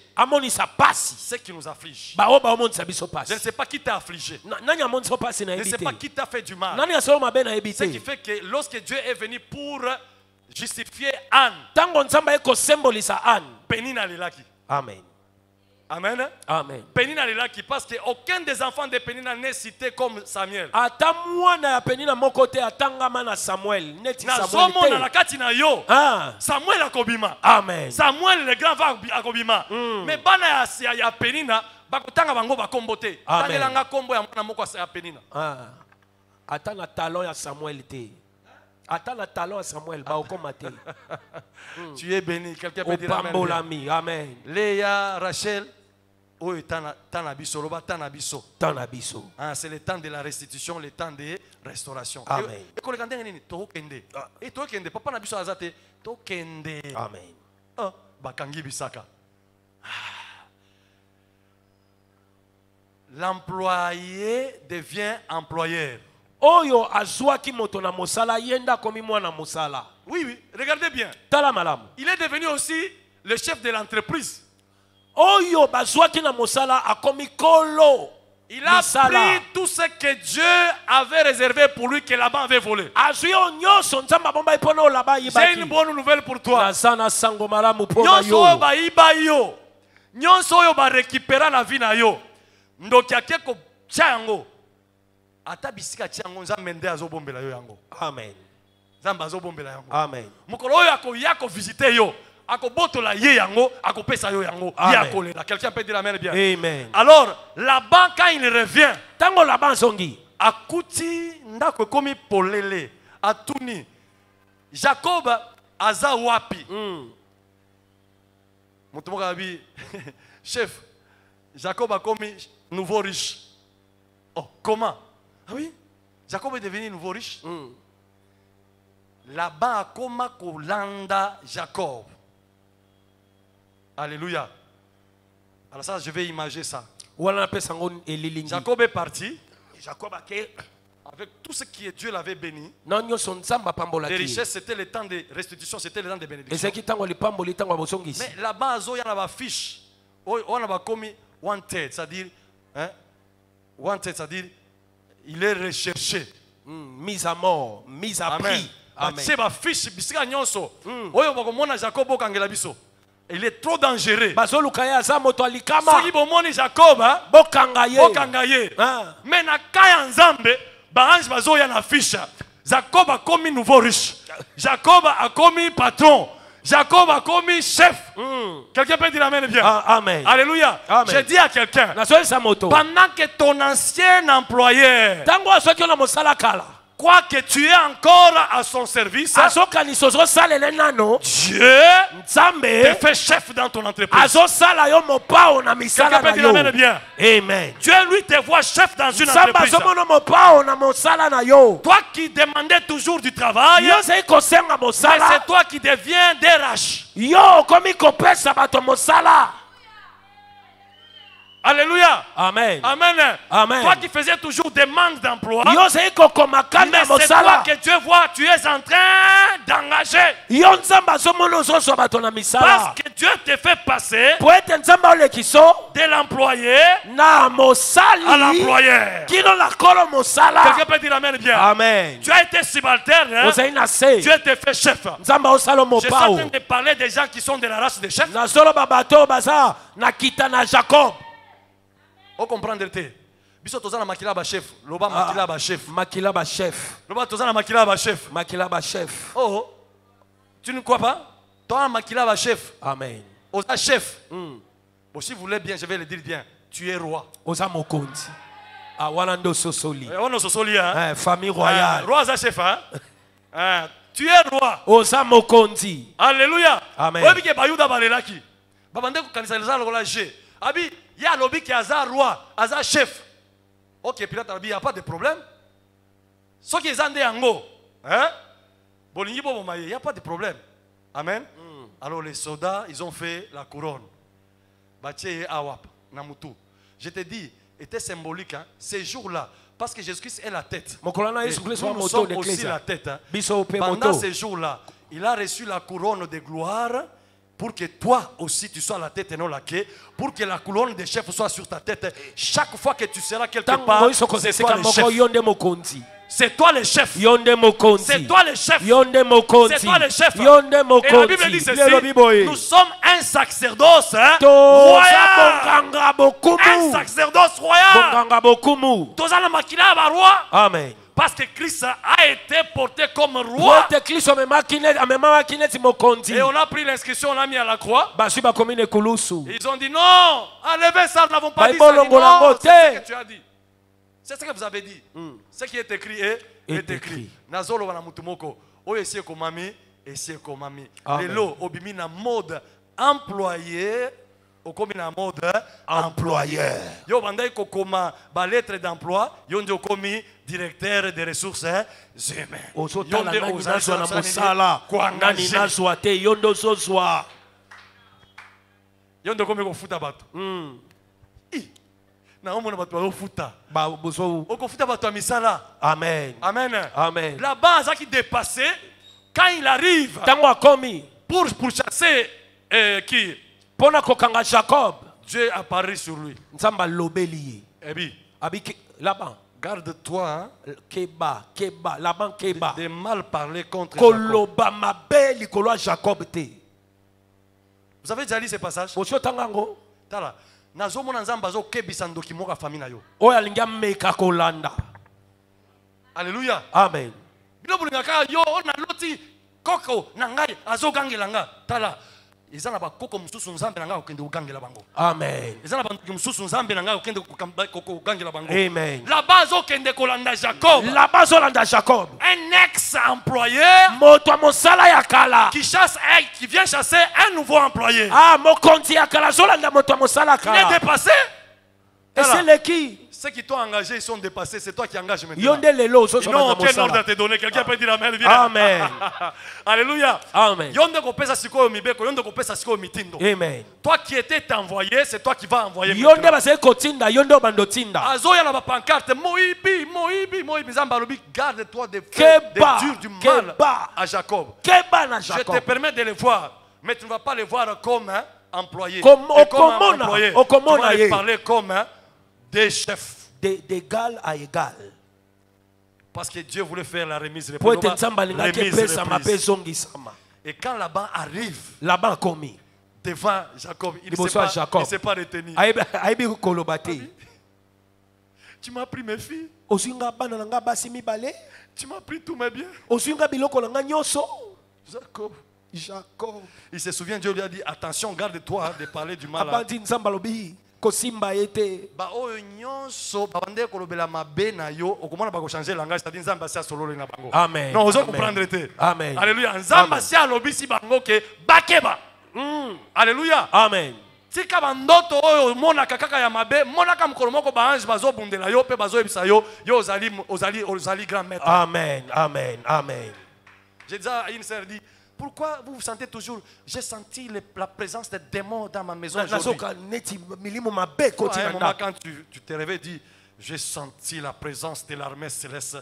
Speaker 3: ceux qui nous affligent. Je ne sais pas qui t'a affligé. Je ne sais pas qui t'a fait du mal. Ce qui fait que lorsque Dieu est venu pour justifier Anne, Pénina lelaki.
Speaker 4: Amen.
Speaker 3: Amen.
Speaker 4: Amen.
Speaker 3: Pénina lelaki parce qu'aucun des enfants de Pénina n'est cité comme Samuel. Samuel akobima.
Speaker 4: Amen.
Speaker 3: Samuel le grand va akobima. Mais bana ya Pénina bakotanga bango bakombote. Tangelanga kombo ya mwana moko ya Pénina.
Speaker 4: Atana talon ya Samuel te. Attends le talon à Samuel,
Speaker 3: tu es béni. Quelqu'un peut dire amen.
Speaker 4: Amen.
Speaker 3: Léa, Rachel, c'est le temps de la restitution, le temps de restauration.
Speaker 4: Amen. Amen.
Speaker 3: L'employé devient employeur.
Speaker 4: Oyo azwaki moto na mosala yenda komi mwana mosala.
Speaker 3: Oui, oui, regardez bien.
Speaker 4: Tala malamu.
Speaker 3: Il est devenu aussi le chef de l'entreprise.
Speaker 4: Oyo bazwaki na mosala akomi kolo.
Speaker 3: Il a pris tout ce que Dieu avait réservé pour lui que Laban avait volé.
Speaker 4: J'ai
Speaker 3: une bonne nouvelle pour toi.
Speaker 4: Nyonso
Speaker 3: bayiba yo. Nyonso yo ba récupérer la vie na yo. Ndoki akeko chango. Ata bisika tiango nzambe nde azobombela yo yango.
Speaker 4: Amen.
Speaker 3: Nzambe azobombela yango.
Speaker 4: Amen.
Speaker 3: Mukolo oyo akoya visiter yo, akobotola ye yango, akopesa yo yango, ye akolela. Quelqu'un peut dire amen bien.
Speaker 4: Amen.
Speaker 3: Alors, Laban quand il revient,
Speaker 4: tango Laban zongi,
Speaker 3: akuti ndako komi polele, atuni. Jacob aza wapi? Mutu moka bi chef, Jacob a commis nouveau riche. Oh, comment? Ah oui, Jacob est devenu nouveau riche. Laban a comme kolanda Jacob. Alléluia. Alors ça, je vais imaginer ça. Jacob est parti.
Speaker 4: Jacob
Speaker 3: avec tout ce que Dieu l'avait béni. Les richesses, c'était le temps de restitution, c'était le temps de bénédiction. Mais Laban a une fiche. On a commis wanted, c'est-à-dire, hein, wanted, c'est-à-dire, il est recherché.
Speaker 4: Mise à mort, mise à prix. Amen.
Speaker 3: Il est trop dangereux.
Speaker 4: Soki
Speaker 3: bomoni Jacob,
Speaker 4: bokangaye.
Speaker 3: mais na kaya nzambe, barange bazoya na fiche. Jacob a commis nouveau riche. Jacob a commis patron. Jacob a commis chef. Quelqu'un peut dire amen bien.
Speaker 4: Amen.
Speaker 3: Alléluia.
Speaker 4: Amen.
Speaker 3: Je dis à quelqu'un,
Speaker 4: pendant
Speaker 3: que ton ancien employeur,
Speaker 4: quoi
Speaker 3: que tu es encore à son service, Dieu te fait chef dans ton entreprise. Quelqu'un peut dire amen bien.
Speaker 4: Amen.
Speaker 3: Dieu lui te voit chef dans une entreprise. Toi qui demandais toujours du travail, mais c'est toi qui deviens DRH. Alléluia.
Speaker 4: Amen.
Speaker 3: Amen.
Speaker 4: Amen.
Speaker 3: Toi qui faisais toujours demande d'emploi, mais c'est toi que Dieu voit, tu es en train d'engager. Parce que Dieu te fait passer de l'employé à l'employeur. Quelqu'un peut dire amen bien.
Speaker 4: Amen.
Speaker 3: Tu as été subalterne, hein? Dieu te fait chef. Je suis en train de parler des gens qui sont de la race des chefs. Vous comprenez? Biso tozana makila ba chef, loba makila ba chef.
Speaker 4: Makila ba chef.
Speaker 3: Loba tozana makila ba chef.
Speaker 4: Makila ba chef.
Speaker 3: Oh, tu ne crois pas? Toi makila ba chef.
Speaker 4: Amen.
Speaker 3: Osa chef. Bon, si vous voulez bien, je vais le dire bien. Tu es roi.
Speaker 4: Osa mokonzi. Ah, walando sosoli.
Speaker 3: On sosoli, hein?
Speaker 4: Famille royale.
Speaker 3: Roi za chef, hein? Tu es roi.
Speaker 4: Osa mokonzi.
Speaker 3: Alléluia.
Speaker 4: Amen.
Speaker 3: Obi ke bayuda balelaki. Babande ko kanisa leza lokola G. Abi, il y a l'obi qui est un roi, un chef. Ok, Pilate il n'y a pas de problème. Ce qui est en yango, hein? Il n'y a pas de problème. Amen. Alors les soldats, ils ont fait la couronne. Je te dis, était symbolique, hein? Ces jours-là, parce que Jésus-Christ est la tête. Nous sommes aussi la tête. Hein? Pendant ces jours-là, il a reçu la couronne de gloire. Pour que toi aussi tu sois la tête et non la queue, pour que la couronne des chefs soit sur ta tête. Chaque fois que tu seras quelque part, c'est toi le chef. C'est toi le chef. C'est toi le chef. C'est toi le chef. Et la Bible dit ceci, nous sommes un sacerdoce royal. Un sacerdoce royal.
Speaker 4: Amen.
Speaker 3: Parce que Christ a été porté comme roi. Et on a pris l'inscription, on l'a mis à la croix. Ils ont dit non, enlevez ça, nous n'avons pas dit ça. Non, c'est ce que tu as dit. C'est ce que vous avez dit. Ce qui est écrit est écrit. Nazolo wana mutumoko. Oyo esi komami, esi komami. Lelo obimi na mode employé. Au comme na mode employeur. Yo bandai kokoma ba lettre d'emploi, yo ndio komi directeur des ressources humaines.
Speaker 4: Yo ndio ozazwa na musala. Nani nazwa te yo ndio zozwa.
Speaker 3: Yo ndio komi kofuta bato. Na omona bato ba futa.
Speaker 4: Ba bozo.
Speaker 3: Okofuta bato ya misala.
Speaker 4: Amen.
Speaker 3: Amen.
Speaker 4: Amen.
Speaker 3: Là-bas ça qui dépassé quand il arrive.
Speaker 4: Tango akomi
Speaker 3: Pour chasser qui
Speaker 4: Jacob.
Speaker 3: Dieu apparaît sur lui.
Speaker 4: Nzamba lobeli.
Speaker 3: Ebi.
Speaker 4: Abi Laban.
Speaker 3: Garde-toi, hein,
Speaker 4: Keba, Laban Keba.
Speaker 3: de mal parler contre
Speaker 4: Koloba mabeli kolo Jacob te.
Speaker 3: Vous avez déjà lu ce passage?
Speaker 4: Osho tangango.
Speaker 3: Tala. Nazomona nzamba zo kebisa ndoki moka famille na yo.
Speaker 4: Oya linga meka kolanda.
Speaker 3: Alléluia.
Speaker 4: Amen.
Speaker 3: Bilo bulingaka yo na loti koko na ngai azogangela nga. Tala. Ils ont koko mususu nzambe nanga okende ugangela bango.
Speaker 4: Amen.
Speaker 3: Ils ont bantu mususu nzambe nanga okende koko ugangela bango.
Speaker 4: Amen.
Speaker 3: Là-bas okende kolanda Jacob.
Speaker 4: Là-bas olanda Jacob.
Speaker 3: Un ex-employé
Speaker 4: moto mosala ya kala
Speaker 3: qui vient chasser un nouveau employé.
Speaker 4: Ah mokonzi ya kala zolanda moto mosala kala.
Speaker 3: Il est dépassé.
Speaker 4: Et c'est le qui?
Speaker 3: Ceux qui t'ont engagé, ils sont dépassés. C'est toi qui engages maintenant.
Speaker 4: Ils n'ont
Speaker 3: aucun ordre à te donner. Quelqu'un peut dire amen.
Speaker 4: Amen.
Speaker 3: Alléluia.
Speaker 4: Amen.
Speaker 3: Amen. Toi qui étais envoyé, c'est toi qui vas envoyer. Garde-toi des durs du mal à Jacob. Je te permets de les voir, mais tu ne vas pas les voir comme employé.
Speaker 4: Comme
Speaker 3: Et comme un employé, tu
Speaker 4: Okomona
Speaker 3: vas les
Speaker 4: ye.
Speaker 3: parler comme des chefs.
Speaker 4: D'égal à égal.
Speaker 3: Parce que Dieu voulait faire la remise
Speaker 4: Pour
Speaker 3: reprise.
Speaker 4: être nzamba lingaki pesa mabe zongisama.
Speaker 3: Et quand Laban arrive
Speaker 4: Laban komi.
Speaker 3: devant Jacob, il
Speaker 4: Liboso
Speaker 3: ne
Speaker 4: ya Jacob.
Speaker 3: s'est pas retenu.
Speaker 4: Aibi kolobate.
Speaker 3: Tu m'as pris mes filles,
Speaker 4: Osinga bana na nga basi mibale.
Speaker 3: tu m'as pris tous mes biens.
Speaker 4: Osinga biloko na nga nyonso.
Speaker 3: Jacob. Il se souvient, Dieu lui a dit, attention, garde-toi de parler du mal.
Speaker 4: Abandi nzamba lobi kosimba ete.
Speaker 3: Ba oyo nyonso babande kolobela mabe na yo okomona ba ko changer langage, c'est-à-dire nzamba si solo na bango.
Speaker 4: Amen.
Speaker 3: Non, vous
Speaker 4: Amen.
Speaker 3: comprendre te.
Speaker 4: Amen.
Speaker 3: Alléluia. Nzamba si alobi si bango ke bakeba. Alléluia.
Speaker 4: Amen.
Speaker 3: Tika bandoto oyo monaka kaka ya mabe, monaka mokolo moko ba ange bazobundela yo pe bazoyebisa yo ozali grand maître.
Speaker 4: Amen. Amen. Amen.
Speaker 3: J'ai dit à une sœur dit, pourquoi vous vous sentez toujours, j'ai senti la présence des démons dans ma maison aujourd'hui.
Speaker 4: Nazoka neti milimo mabe
Speaker 3: À un
Speaker 4: kotina
Speaker 3: moment,
Speaker 4: na.
Speaker 3: quand tu te réveilles, dis, j'ai senti la présence de l'armée céleste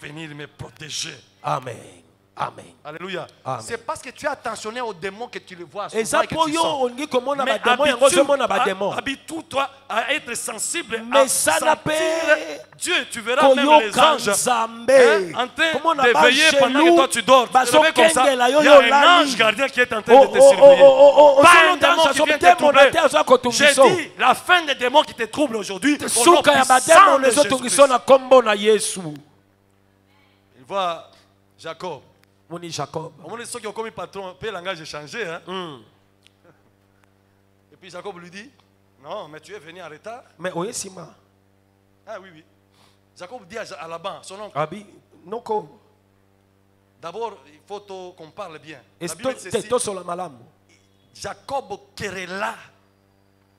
Speaker 3: venir me protéger.
Speaker 4: Amen. Amen.
Speaker 3: Alléluia.
Speaker 4: Amen.
Speaker 3: C'est parce que tu es attentionné aux démons que tu les vois souvent
Speaker 4: Et ça
Speaker 3: et que
Speaker 4: pour
Speaker 3: tu
Speaker 4: yo
Speaker 3: sens.
Speaker 4: ongi komona
Speaker 3: Mais
Speaker 4: ba démon yango zo mona ba démon.
Speaker 3: habitue-toi à être sensible
Speaker 4: Mais
Speaker 3: à
Speaker 4: ça
Speaker 3: sentir
Speaker 4: n'a pas-
Speaker 3: Dieu. Tu verras même les anges en train de veiller pendant que toi tu dors. Tu te réveilles comme ça. Il y a un ange gardien qui est en train de te surveiller. Pas un démon qui vient te troubler. J'ai dit, la fin des démons qui te troublent aujourd'hui, au nom
Speaker 4: suka ya ba
Speaker 3: puissant
Speaker 4: démon
Speaker 3: de
Speaker 4: les autres
Speaker 3: Jésus-Christ.
Speaker 4: qui sont na kombo na Yesu.
Speaker 3: Il voit Jacob.
Speaker 4: Moni Jacob.
Speaker 3: Au moment où ceux qui ont commis patron, le langage est changé. Hein? Et puis Jacob lui dit, non, mais tu es venu en retard.
Speaker 4: Mais oyesima.
Speaker 3: Ah oui, oui. Jacob dit à Laban, son oncle,
Speaker 4: Abi noko.
Speaker 3: d'abord, il faut qu'on parle bien. La
Speaker 4: Esto
Speaker 3: Bible dit ceci,
Speaker 4: to sola malamu.
Speaker 3: Jacob querella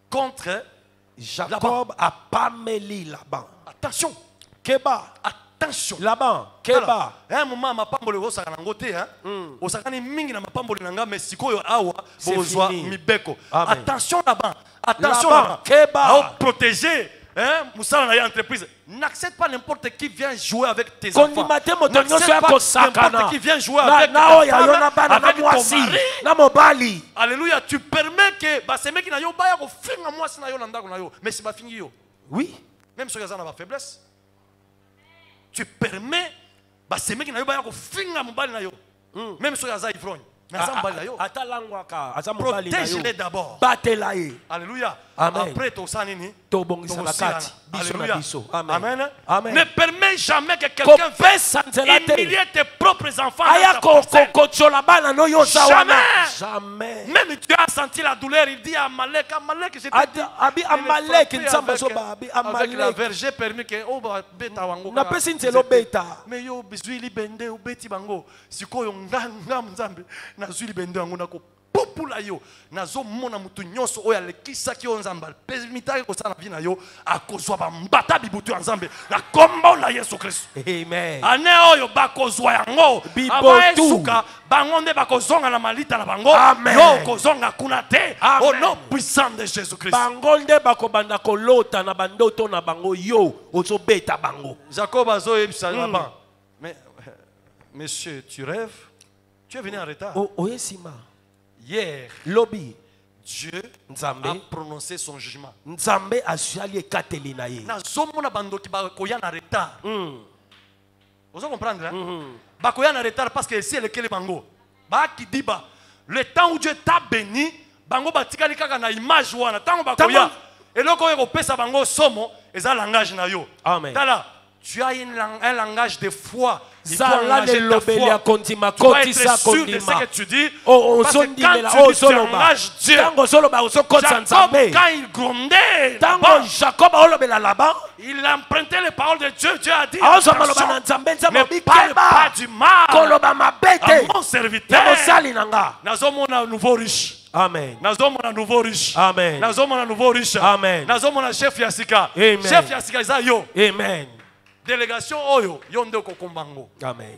Speaker 3: contre
Speaker 4: Jacob a pameli Laban.
Speaker 3: Attention,
Speaker 4: Keba.
Speaker 3: attention.
Speaker 4: Laban, Keba.
Speaker 3: Un moment, ma pambole osaka na ngote, hein. Osaka ni mingi na ma pambole nanga, mais sikoyo awa,
Speaker 4: C'est
Speaker 3: bozwa
Speaker 4: fini.
Speaker 3: mibeko.
Speaker 4: Amen.
Speaker 3: Attention Laban, attention
Speaker 4: Laban,
Speaker 3: Laban.
Speaker 4: Keba.
Speaker 3: À protéger, hein, moussala na ya entreprise. N'accepte pas n'importe qui vient jouer avec tes enfants.
Speaker 4: Kondimate moto nyonso
Speaker 3: N'accepte
Speaker 4: ya
Speaker 3: pas
Speaker 4: kosakana.
Speaker 3: n'importe qui vient jouer avec
Speaker 4: Na
Speaker 3: ta
Speaker 4: oya yo na
Speaker 3: femme,
Speaker 4: bana na
Speaker 3: avec ton
Speaker 4: mwasi.
Speaker 3: mari.
Speaker 4: Na mobali.
Speaker 3: Alléluia, tu permets que basemeki na yo baya ko finga mwasi na yo na ndako na yo, mais si ba fingi yo.
Speaker 4: Oui.
Speaker 3: Même si on a faiblesse, tu permets basemeki na yo baya ko finga mobali na yo. Même si on a ivrogne, mais ça mobali na yo.
Speaker 4: Atalangwaka aza mobali na yo.
Speaker 3: Protège-les d'abord.
Speaker 4: Batela ye.
Speaker 3: Alléluia.
Speaker 4: Amen.
Speaker 3: Après ton sang nini?
Speaker 4: Tobongisa na kati. Biso na
Speaker 3: Alléluia.
Speaker 4: biso. Amen.
Speaker 3: Amen.
Speaker 4: Amen.
Speaker 3: Ne permets jamais que quelqu'un
Speaker 4: Kopesa nzela te.
Speaker 3: humilier tes propres enfants.
Speaker 4: Aya
Speaker 3: dans ta pensée.
Speaker 4: kochola bana no yo sawana.
Speaker 3: Jamais.
Speaker 4: Jamais.
Speaker 3: Même tu as senti la douleur, il dit à Amalek, Amalek, j'étais
Speaker 4: Abi Amalek nzamba soba abi
Speaker 3: avec la
Speaker 4: Amalek.
Speaker 3: verge permis que oh ba beta wango.
Speaker 4: Na pesi nzelo beta.
Speaker 3: Mais yo bizwili bende ubeti bango. Sikoyo nganga mzambe na zwili bende wango nako popula yo. Nazo mona mutu nyonso oya lekisa ki onzamba. Permitaki ko sana vina yo akozwa ba mbata bibutu nzambe na kombo na Yesu Kristo.
Speaker 4: Amen.
Speaker 3: Ane oyo bakozwa yango
Speaker 4: Bibotu.
Speaker 3: abaesuka bango nde bakozonga na malita na bango.
Speaker 4: Amen.
Speaker 3: Yo kozonga kuna te.
Speaker 4: Amen.
Speaker 3: Au nom puissant de Jésus Christ.
Speaker 4: Bango nde bakobanda kolota na bandoto na bango yo ozobeta bango.
Speaker 3: Jacob a zoyebisa Laban. Mais monsieur, tu rêves? Tu es venu en retard.
Speaker 4: Oyesima.
Speaker 3: Hier,
Speaker 4: Lobi.
Speaker 3: Dieu
Speaker 4: Nzambe.
Speaker 3: a prononcé son jugement.
Speaker 4: Nzambe asali ekateli na ye.
Speaker 3: Na zomona bandoki bakoya na retard. Vous comprenez? Bakoya na retard parce que si elle est bango. Ba ki diba. Le temps où Dieu t'a béni, bango batikali kaka na image wana. Tango bakoya. Et donc on pesa bango somo, eza langage na yo.
Speaker 4: Amen.
Speaker 3: Tala, tu as un langage de foi. Il faut
Speaker 4: Zala
Speaker 3: engager
Speaker 4: le
Speaker 3: ta
Speaker 4: lobeli
Speaker 3: foi.
Speaker 4: akondima
Speaker 3: Tu dois
Speaker 4: koti
Speaker 3: être
Speaker 4: sa
Speaker 3: sûr de ce
Speaker 4: kondima.
Speaker 3: que tu dis.
Speaker 4: O
Speaker 3: Parce que
Speaker 4: sondimela
Speaker 3: quand
Speaker 4: o
Speaker 3: tu dis, tu
Speaker 4: soloba.
Speaker 3: engages Dieu.
Speaker 4: Tango soloba o sokotsa
Speaker 3: Jacob,
Speaker 4: nzambe.
Speaker 3: quand il grondait,
Speaker 4: Tango
Speaker 3: là-bas,
Speaker 4: Jacob olobela Laban.
Speaker 3: il empruntait les paroles de Dieu. Dieu a dit,
Speaker 4: Aozo maloba na
Speaker 3: attention,
Speaker 4: nzambe nzambe
Speaker 3: ne parle pas
Speaker 4: bikeba.
Speaker 3: du mal
Speaker 4: Koloba
Speaker 3: à
Speaker 4: mabete.
Speaker 3: mon
Speaker 4: Ya
Speaker 3: serviteur.
Speaker 4: mosali nanga.
Speaker 3: Nazomona nouveau riche.
Speaker 4: Amen.
Speaker 3: Nazomona nouveau riche.
Speaker 4: Amen.
Speaker 3: Nazomona nouveau riche.
Speaker 4: Amen.
Speaker 3: Nazomona chef Yassika.
Speaker 4: Amen.
Speaker 3: Chef Yassika eza yo.
Speaker 4: Amen.
Speaker 3: Délégation oyo yo nde kokombango.
Speaker 4: Amen.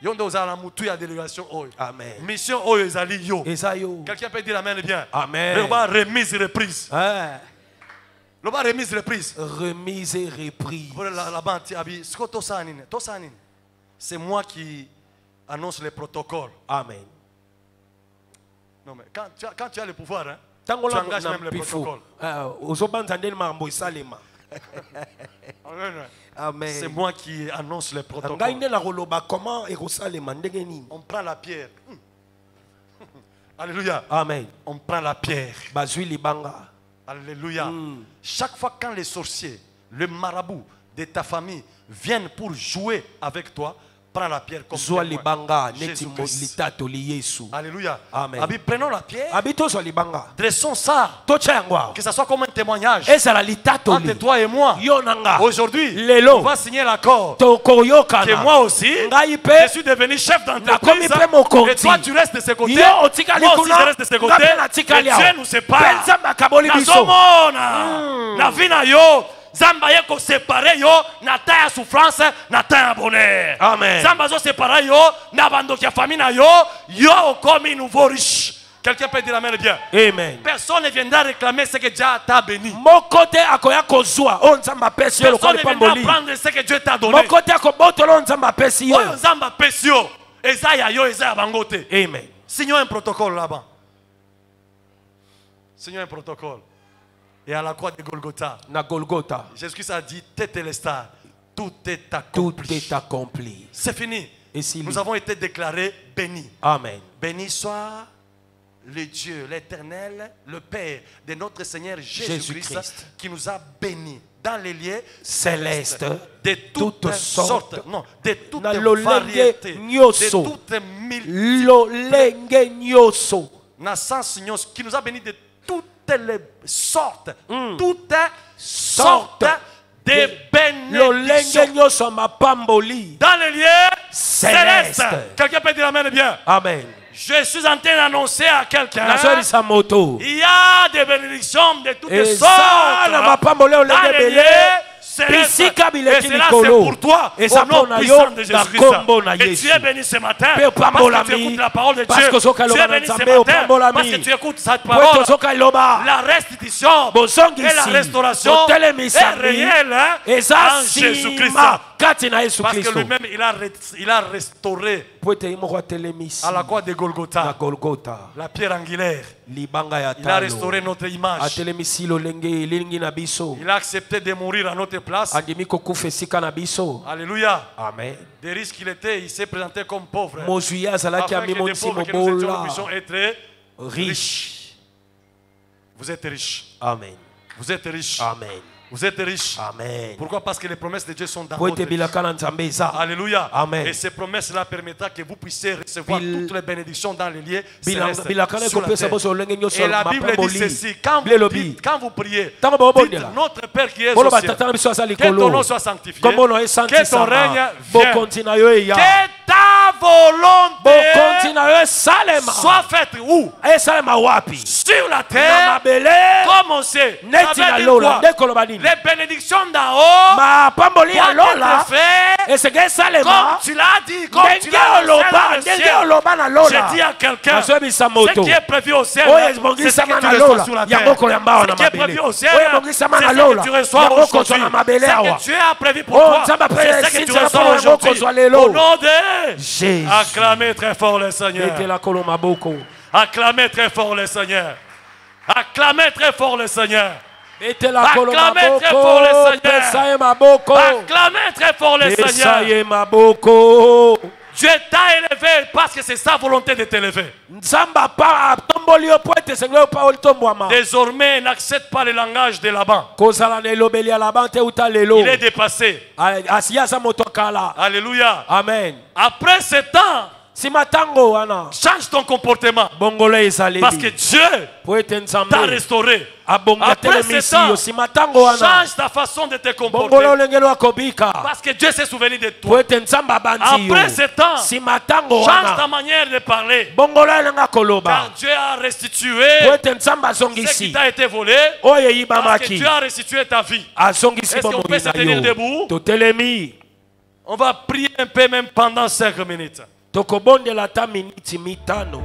Speaker 3: Yo nde ozala mutu ya délégation oyo.
Speaker 4: Amen.
Speaker 3: Mission oyo ezali yo.
Speaker 4: Eza yo.
Speaker 3: Quelqu'un peut dire amen bien.
Speaker 4: Amen.
Speaker 3: Le bas remise reprise.
Speaker 4: Hein.
Speaker 3: Le bas remise reprise.
Speaker 4: Remise et reprise.
Speaker 3: Là-bas, c'est moi qui annonce les protocoles.
Speaker 4: Amen.
Speaker 3: Non, mais quand tu as le pouvoir, hein, tu engages même le protocole.
Speaker 4: Amen.
Speaker 3: C'est moi qui annonce le protocole. On prend la pierre. Alléluia.
Speaker 4: Amen.
Speaker 3: On prend la pierre. Alléluia. Chaque fois quand les sorciers, le marabout de ta famille viennent pour jouer avec toi, prends la pierre comme Jésus-Christ. Alléluia.
Speaker 4: Amen.
Speaker 3: Prenons la pierre. Dressons ça. Que ça soit comme un témoignage entre toi et moi. Aujourd'hui, on va signer l'accord. Que moi aussi, je suis devenu chef d'entreprise. Et toi, tu restes de ce côté. Moi aussi, je reste de ce côté. Et Dieu nous sépare. La vie na yo. Zamba yeko séparé yo na ta souffrance na ta bonheur.
Speaker 4: Amen.
Speaker 3: Zamba zo séparé yo na bando ki famille na yo comme un nouveau riche. Quelqu'un peut dire amen bien.
Speaker 4: Amen.
Speaker 3: Personne ne viendra réclamer ce que Dieu t'a béni.
Speaker 4: Personne
Speaker 3: ne viendra prendre ce que Dieu t'a donné. Zamba pesio ezaya yo ezaya bangote.
Speaker 4: Amen.
Speaker 3: Signons un protocole là-bas. Signons un protocole. Et à la croix de Golgotha, Jésus-Christ a dit, Tétélestai, tout est accompli.
Speaker 4: Tout est accompli.
Speaker 3: C'est fini.
Speaker 4: Et si
Speaker 3: nous avons été déclarés bénis.
Speaker 4: Amen.
Speaker 3: Béni soit le Dieu, l'Éternel, le Père de notre Seigneur Jésus-Christ, qui nous a bénis dans les lieux célestes de toutes sortes, non, de toutes variétés, de toutes mille, qui nous a bénis de toutes les sortes, toutes sortes de bénédictions dans les lieux célestes. Quelqu'un peut dire amen bien.
Speaker 4: Amen.
Speaker 3: Je suis en train d'annoncer à quelqu'un, il y a des bénédictions de toutes sortes dans les lieux célestes. Et cela c'est pour toi au nom puissant de Jésus-Christ. Et tu es béni ce matin parce que tu écoutes la parole de Dieu. Tu es béni ce matin parce que tu écoutes cette parole. La restitution et la restauration est réelle en Jésus-Christ. Parce que lui-même il a restauré à la croix de Golgotha la pierre angulaire. Il a restauré notre image. Il a accepté de mourir à notre place. Alléluia.
Speaker 4: Amen.
Speaker 3: Des risques qu'il était, il s'est présenté comme pauvre.
Speaker 4: Afin
Speaker 3: que des pauvres que nous étions, nous puissions être riches. Vous êtes riches.
Speaker 4: Amen.
Speaker 3: Vous êtes riches.
Speaker 4: Amen.
Speaker 3: Vous êtes riches.
Speaker 4: Amen.
Speaker 3: Pourquoi? Parce que les promesses de Dieu sont dans votre vie. Alléluia.
Speaker 4: Amen.
Speaker 3: Et ces promesses-là permettront que vous puissiez recevoir toutes les bénédictions dans les lieux célestes sur la terre. Et la Bible dit ceci, quand vous priez, dites notre Père qui est au ciel, que ton nom soit sanctifié, que ton règne vienne, que ta volonté soit faite où? Sur la terre, comme on sait. Ça veut dire quoi? Les bénédictions d'en haut doivent être faites comme tu l'as dit, comme tu l'as dit. J'ai dit à quelqu'un, ce qui est prévu au ciel, c'est ce que tu reçois sur la terre. Ce qui est prévu au ciel, c'est ce que tu reçois aujourd'hui. Ce que Dieu a prévu pour toi, c'est ce que tu reçois aujourd'hui. Au nom de Jésus. Acclamez très fort le Seigneur. Acclamez très fort le Seigneur. Acclamez très fort le Seigneur. Acclamez très fort le Seigneur. Acclamez très fort le Seigneur. Dieu t'a élevé parce que c'est sa volonté de t'élever. Désormais, n'accepte pas le langage de Laban. Il est dépassé. Alléluia.
Speaker 4: Amen.
Speaker 3: Après ce temps, change ton comportement. Parce que Dieu t'a restauré. Après ce temps, change ta façon de te comporter. Parce que Dieu s'est souvenu de toi. Après ce temps, change ta manière de parler. Car Dieu a restitué ce qui t'a été volé. Parce que Dieu a restitué ta vie. Est-ce qu'on peut se tenir debout? On va prier un peu même pendant 5 minutes.
Speaker 4: Tokobondela ta miniti mitano.